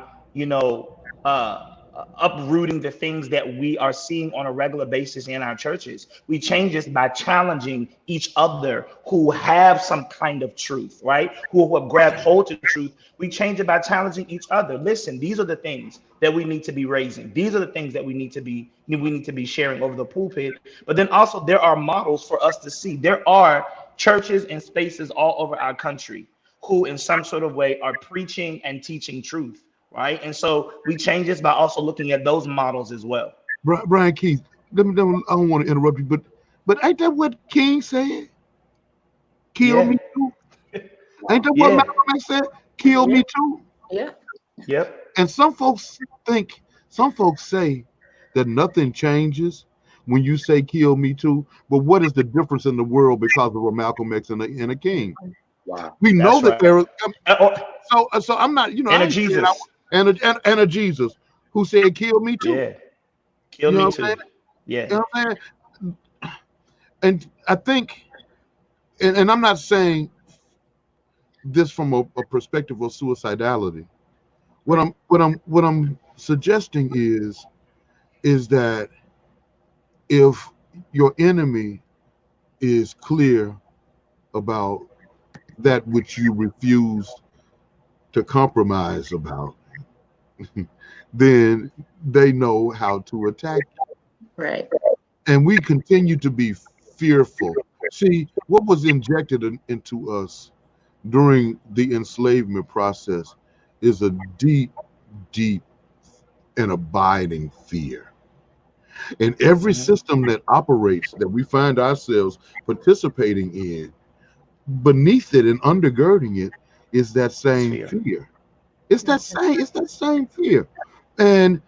Speaker 4: uprooting the things that we are seeing on a regular basis in our churches. We change this by challenging each other who have some kind of truth, right? Who have grabbed hold to truth. We change it by challenging each other. Listen, these are the things that we need to be raising. These are the things that we need to be sharing over the pulpit. But then also there are models for us to see. There are churches and spaces all over our country who in some sort of way are preaching and teaching truth. Right. And so we change this by also looking at those models as well.
Speaker 3: Brian Keith, I don't want to interrupt you, but ain't that what King said? Kill me too. Ain't that what Malcolm X said? Kill me too.
Speaker 2: Yeah.
Speaker 4: Yep.
Speaker 3: And some folks say that nothing changes when you say kill me too. But what is the difference in the world because of a Malcolm X and a King?
Speaker 1: Wow.
Speaker 3: We know that there is. So I'm not,
Speaker 4: and a Jesus.
Speaker 3: And a Jesus who said, kill me too.
Speaker 4: Yeah. Kill me too. Yeah.
Speaker 3: You know what I'm saying? And I think, and I'm not saying this from a perspective of suicidality. What I'm suggesting is that if your enemy is clear about that which you refuse to compromise about, then they know how to attack you.
Speaker 2: Right.
Speaker 3: And we continue to be fearful. See, what was injected into us during the enslavement process is a deep, deep and abiding fear. And every system that operates, that we find ourselves participating in, beneath it and undergirding it is that same fear. It's that same fear. And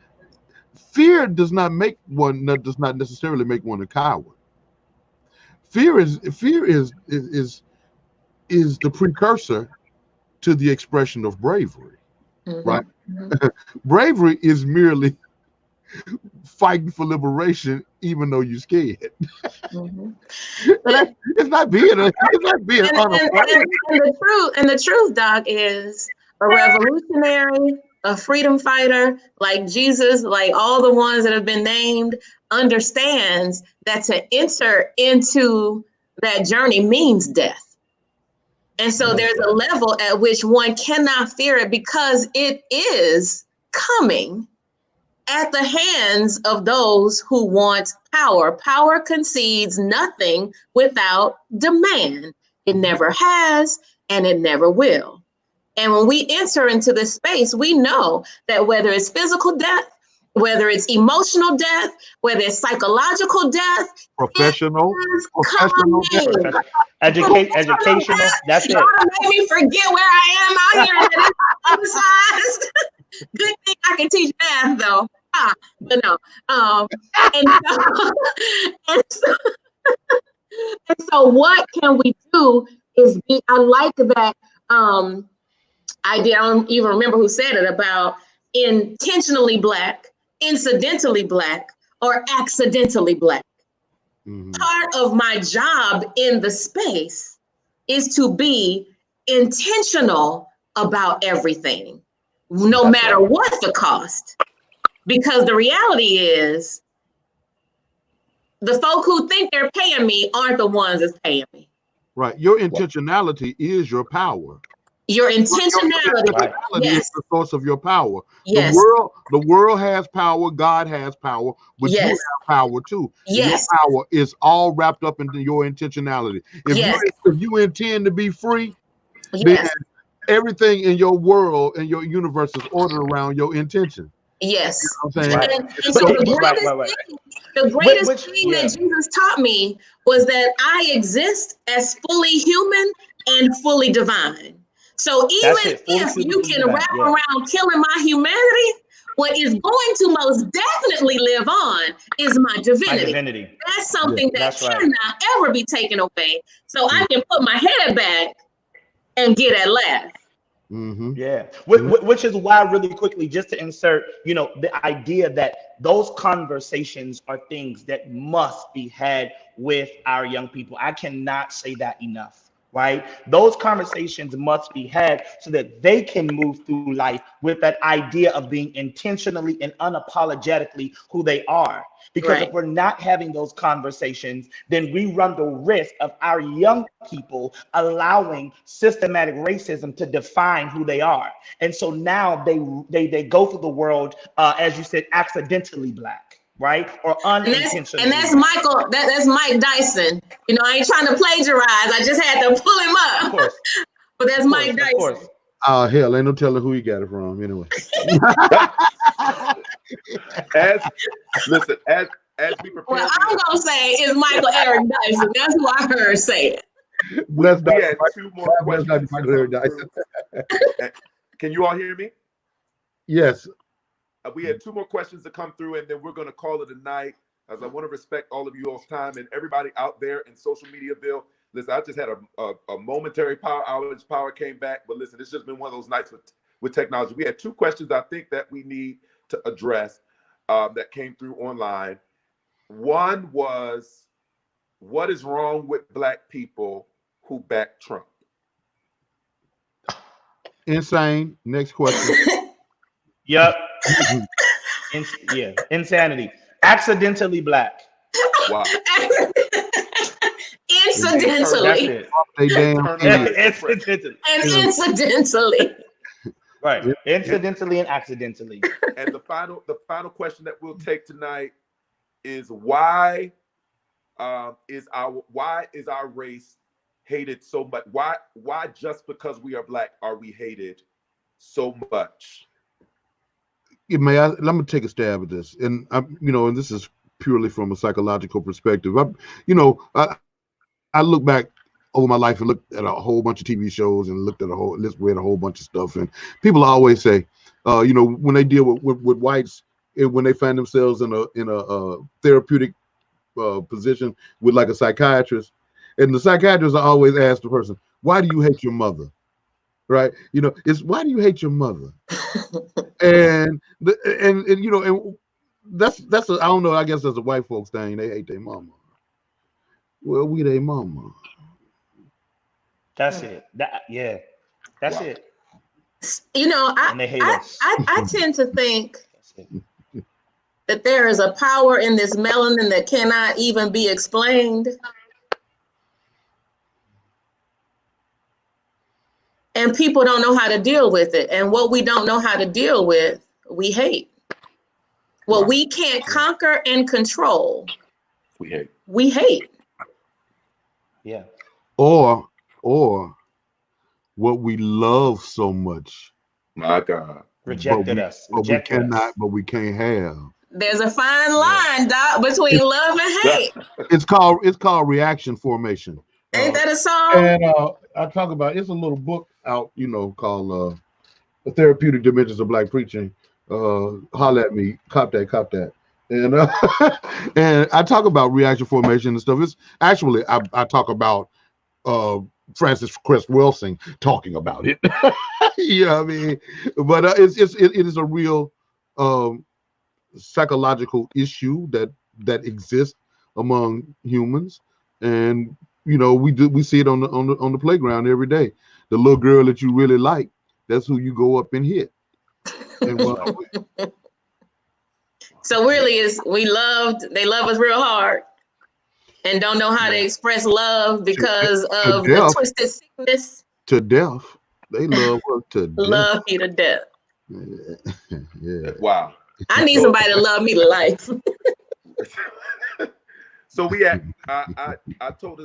Speaker 3: fear does not necessarily make one a coward. Fear is the precursor to the expression of bravery, right? Bravery is merely fighting for liberation, even though you're scared. It's not being unafraid.
Speaker 2: And the truth, Doc, is a revolutionary, a freedom fighter like Jesus, like all the ones that have been named, understands that to enter into that journey means death. And so there's a level at which one cannot fear it because it is coming at the hands of those who want power. Power concedes nothing without demand. It never has, and it never will. And when we enter into this space, we know that whether it's physical death, whether it's emotional death, whether it's psychological death,
Speaker 3: professional
Speaker 4: death. Educational, that's it.
Speaker 2: Y'all made me forget where I am out here. Emphasized. Good thing I can teach math though. But no. And so what can we do is I like that I don't even remember who said it about intentionally Black, incidentally Black, or accidentally Black. Part of my job in the space is to be intentional about everything, no matter what the cost. Because the reality is, the folk who think they're paying me aren't the ones that's paying me.
Speaker 3: Right. Your intentionality is your power.
Speaker 2: Your intentionality
Speaker 3: is the source of your power.
Speaker 2: Yes.
Speaker 3: The world has power, God has power, but you have power too.
Speaker 2: Yes.
Speaker 3: Your power is all wrapped up into your intentionality. If you intend to be free, then everything in your world and your universe is ordered around your intention.
Speaker 2: Yes.
Speaker 3: You know what I'm saying?
Speaker 2: And so the greatest thing that Jesus taught me was that I exist as fully human and fully divine. So even if you can wrap around killing my humanity, what is going to most definitely live on is my divinity. That's something that cannot ever be taken away. So I can put my head back and get at last.
Speaker 4: Yeah, which is why, really quickly, just to insert, the idea that those conversations are things that must be had with our young people. I cannot say that enough. right? Those conversations must be had so that they can move through life with that idea of being intentionally and unapologetically who they are. Because if we're not having those conversations, then we run the risk of our young people allowing systematic racism to define who they are. And so now they go through the world, as you said, accidentally Black. Right? Or unintentionally.
Speaker 2: And that's Michael, that's Mike Dyson. You know, I ain't trying to plagiarize. I just had to pull him up.
Speaker 4: Of course.
Speaker 2: But that's Mike Dyson. Of course.
Speaker 3: Oh, hell, ain't no telling who he got it from anyway.
Speaker 1: as we prepare.
Speaker 2: Well, I'm going to say it's Michael Eric Dyson. That's who I heard say it.
Speaker 3: Bless
Speaker 1: we had two more questions. Can you all hear me?
Speaker 3: Yes.
Speaker 1: We had two more questions to come through, and then we're going to call it a night, as I want to respect all of you all's time and everybody out there in social mediaville. Listen, I just had a momentary power outage. Power came back, but listen, it's just been one of those nights with technology. We had two questions I think that we need to address that came through online. One was, what is wrong with Black people who back Trump?
Speaker 3: Insane. Next question.
Speaker 4: Yep. Insanity. Accidentally Black.
Speaker 1: Wow.
Speaker 2: Incidentally.
Speaker 4: Incidentally.
Speaker 2: And incidentally.
Speaker 4: Right. Incidentally and accidentally.
Speaker 1: And the final question that we'll take tonight is why is our race hated so much? Why just because we are Black are we hated so much?
Speaker 3: Let me take a stab at this, and and this is purely from a psychological perspective. I look back over my life and looked at a whole bunch of TV shows and read a whole bunch of stuff, and people always say, when they deal with whites, when they find themselves in a therapeutic position with like a psychiatrist, and the psychiatrist always ask the person, "Why do you hate your mother?" Right? It's why do you hate your mother? and that's I don't know. I guess that's a white folks thing. They hate their mama. Well, we their mama.
Speaker 4: That's it. That's it.
Speaker 2: And they hate us. I tend to think that there is a power in this melanin that cannot even be explained. And people don't know how to deal with it. And what we don't know how to deal with, we hate. What we can't conquer and control, we hate.
Speaker 4: Yeah.
Speaker 3: Or what we love so much.
Speaker 1: My God.
Speaker 4: Rejected us.
Speaker 3: But we can't have.
Speaker 2: There's a fine line, Doc, between love and hate.
Speaker 3: It's called reaction formation.
Speaker 2: Ain't that a song?
Speaker 3: And I talk about it's a little book out, called The Therapeutic Dimensions of Black Preaching. Holler at me, cop that. And and I talk about reaction formation and stuff. It's actually I talk about Francis Cress Welsing talking about it. You know what I mean? But it is a real psychological issue that exists among humans, and we see it on the playground every day. The little girl that you really like, that's who you go up and hit. And
Speaker 2: so really they love us real hard and don't know how to express love because of the twisted sickness.
Speaker 3: To death. They love us to death.
Speaker 2: Love you to death.
Speaker 3: Yeah.
Speaker 1: Wow.
Speaker 2: I need somebody to love me to life.
Speaker 1: So we had, I told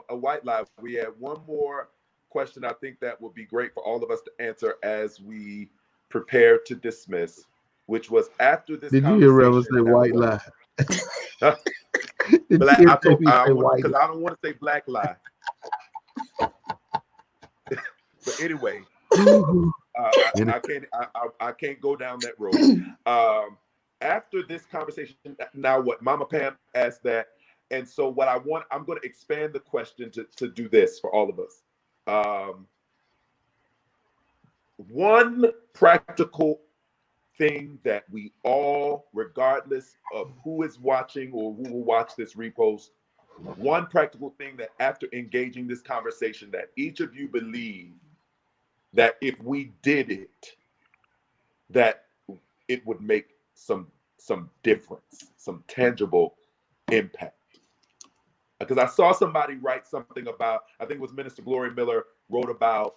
Speaker 1: a white lie. We had one more question I think that would be great for all of us to answer as we prepare to dismiss, which was after this.
Speaker 3: Did you hear Reverend say white lie?
Speaker 1: Black, because I don't want to say black lie. But anyway, I can't go down that road. After this conversation, now what Mama Pam asked that, and so what I'm going to expand the question to do this for all of us. One practical thing that we all, regardless of who is watching or who will watch this repost, one practical thing that after engaging this conversation that each of you believe that if we did it, that it would make some difference, some tangible impact. Because I saw somebody write something about, I think it was Minister Gloria Miller wrote about,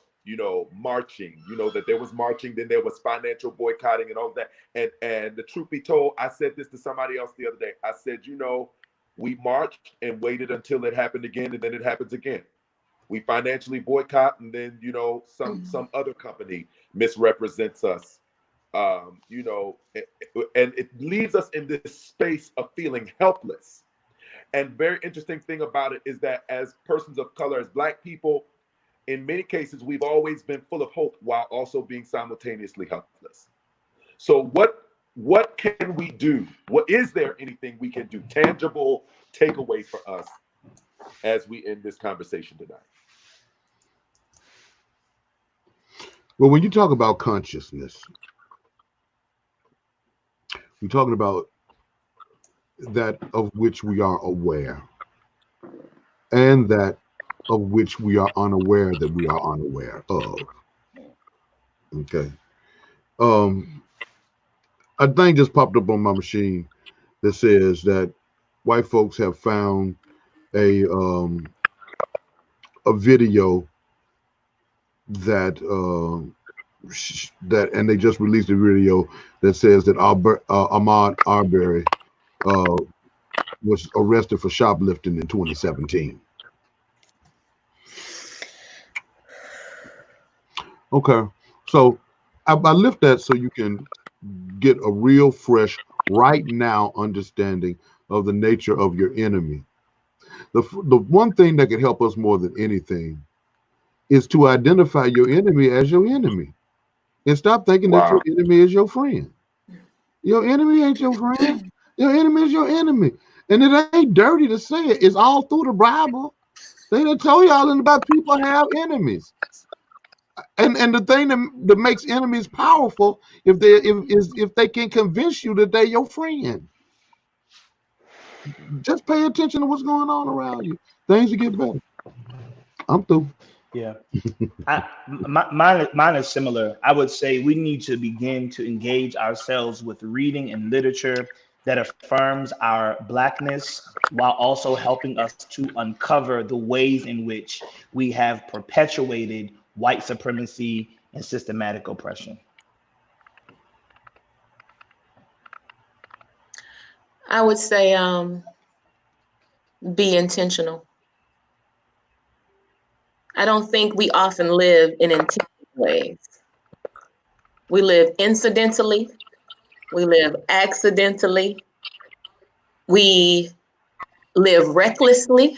Speaker 1: marching, that there was marching, then there was financial boycotting and all of that. And the truth be told, I said this to somebody else the other day. I said, we marched and waited until it happened again, and then it happens again. We financially boycott, and then, some other company misrepresents us. And it leaves us in this space of feeling helpless. And very interesting thing about it is that as persons of color, as Black people, in many cases, we've always been full of hope while also being simultaneously helpless. So what can we do? Is there anything we can do? Tangible takeaway for us as we end this conversation tonight.
Speaker 3: Well, when you talk about consciousness, you're talking about that of which we are aware, and that of which we are unaware that we are unaware of. Okay. A thing just popped up on my machine that says that white folks have found a video that and they just released a video that says that Ahmaud Arbery was arrested for shoplifting in 2017. Okay, so I lift that so you can get a real fresh, right now understanding of the nature of your enemy. The one thing that can help us more than anything is to identify your enemy as your enemy, and stop thinking that your enemy is your friend. Your enemy ain't your friend. Your enemy is your enemy. And it ain't dirty to say it. It's all through the Bible. They done told y'all about people have enemies. And the thing that makes enemies powerful if they can convince you that they're your friend. Just pay attention to what's going on around you. Things will get better. I'm through.
Speaker 4: Yeah. Mine is similar. I would say we need to begin to engage ourselves with reading and literature that affirms our Blackness while also helping us to uncover the ways in which we have perpetuated white supremacy and systematic oppression.
Speaker 2: I would say be intentional. I don't think we often live in intentional ways. We live incidentally. We live accidentally. We live recklessly.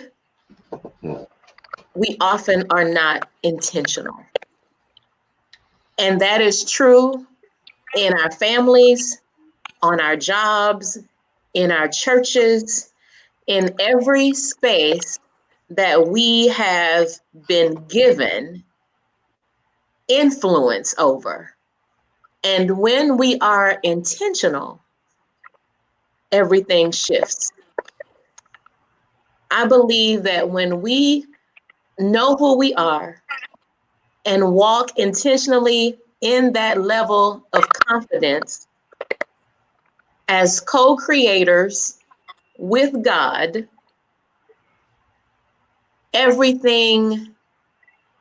Speaker 2: We often are not intentional. And that is true in our families, on our jobs, in our churches, in every space that we have been given influence over. And when we are intentional, everything shifts. I believe that when we know who we are and walk intentionally in that level of confidence as co-creators with God, everything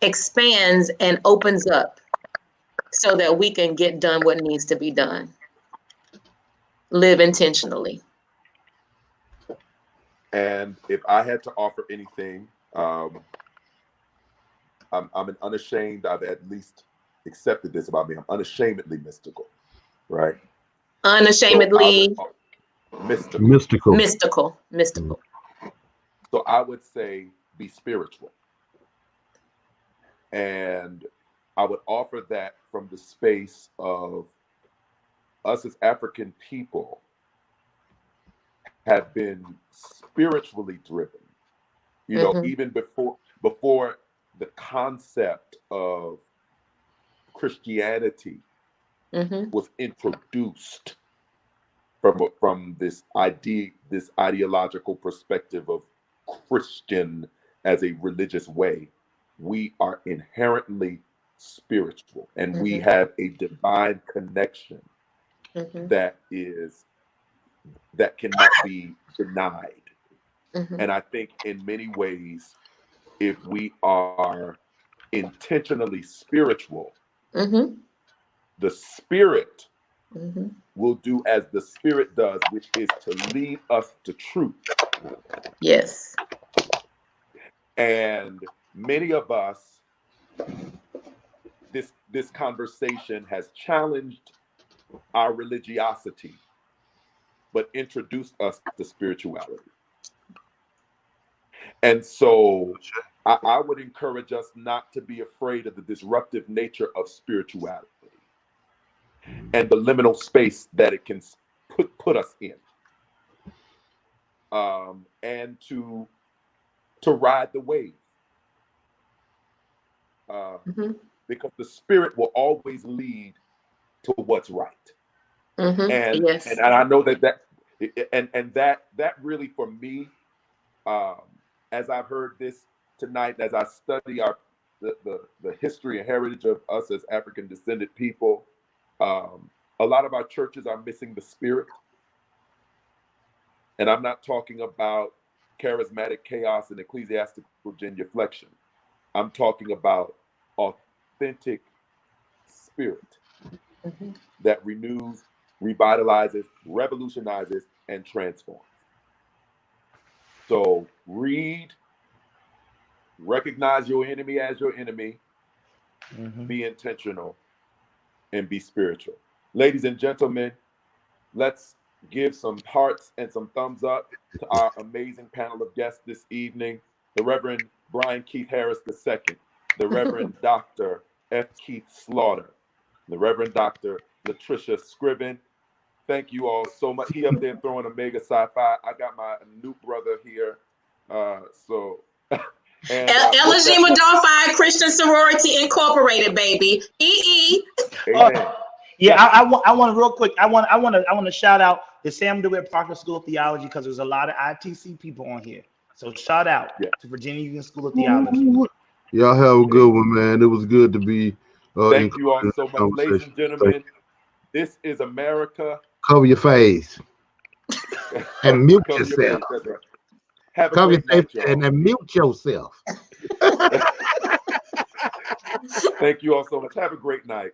Speaker 2: expands and opens up so that we can get done what needs to be done. Live intentionally.
Speaker 1: And if I had to offer anything, I'm an unashamed, I've at least accepted this about me. I'm unashamedly mystical, right?
Speaker 2: Unashamedly
Speaker 1: mystical.
Speaker 2: Mystical.
Speaker 1: So I would say be spiritual. And I would offer that from the space of us as African people have been spiritually driven, even before the concept of Christianity was introduced from this ideological perspective of
Speaker 5: Christian as a religious way. We are inherently spiritual, and we have a divine connection that cannot be denied. And I think in many ways, if we are intentionally spiritual, the spirit will do as the spirit does, which is to lead us to truth.
Speaker 2: Yes.
Speaker 5: And many of us, this conversation has challenged our religiosity, but introduced us to spirituality. And so I would encourage us not to be afraid of the disruptive nature of spirituality and the liminal space that it can put us in, and to ride the wave, because the spirit will always lead to what's right. And I know that really, for me, as I've heard this tonight, as I study the history and heritage of us as African descended people, a lot of our churches are missing the spirit. And I'm not talking about charismatic chaos and ecclesiastical genuflection. I'm talking about authentic spirit that renews, revitalizes, revolutionizes, and transforms. So read, recognize your enemy as your enemy, be intentional, and be spiritual. Ladies and gentlemen, let's give some hearts and some thumbs up to our amazing panel of guests this evening: the Reverend Brian Keith Harris II, the Reverend Dr. F. Keith Slaughter, the Reverend Dr. Latricia Scriven. Thank you all so much. He up there throwing Omega Sci-Fi. I got my new brother here.
Speaker 2: Elishima Delphi Christian Sorority Incorporated, baby.
Speaker 5: Amen.
Speaker 4: I want real quick. I want to shout out the Sam DeWitt Proctor School of Theology, because there's a lot of ITC people on here. So shout out to Virginia Union School of Theology.
Speaker 3: Y'all have a good one, man. It was good to be.
Speaker 5: Thank you all so much, ladies and gentlemen. This is America.
Speaker 3: Cover your face and mute yourself.
Speaker 5: Have a great night, y'all.
Speaker 3: And mute yourself.
Speaker 5: Thank you all so much. Have a great night.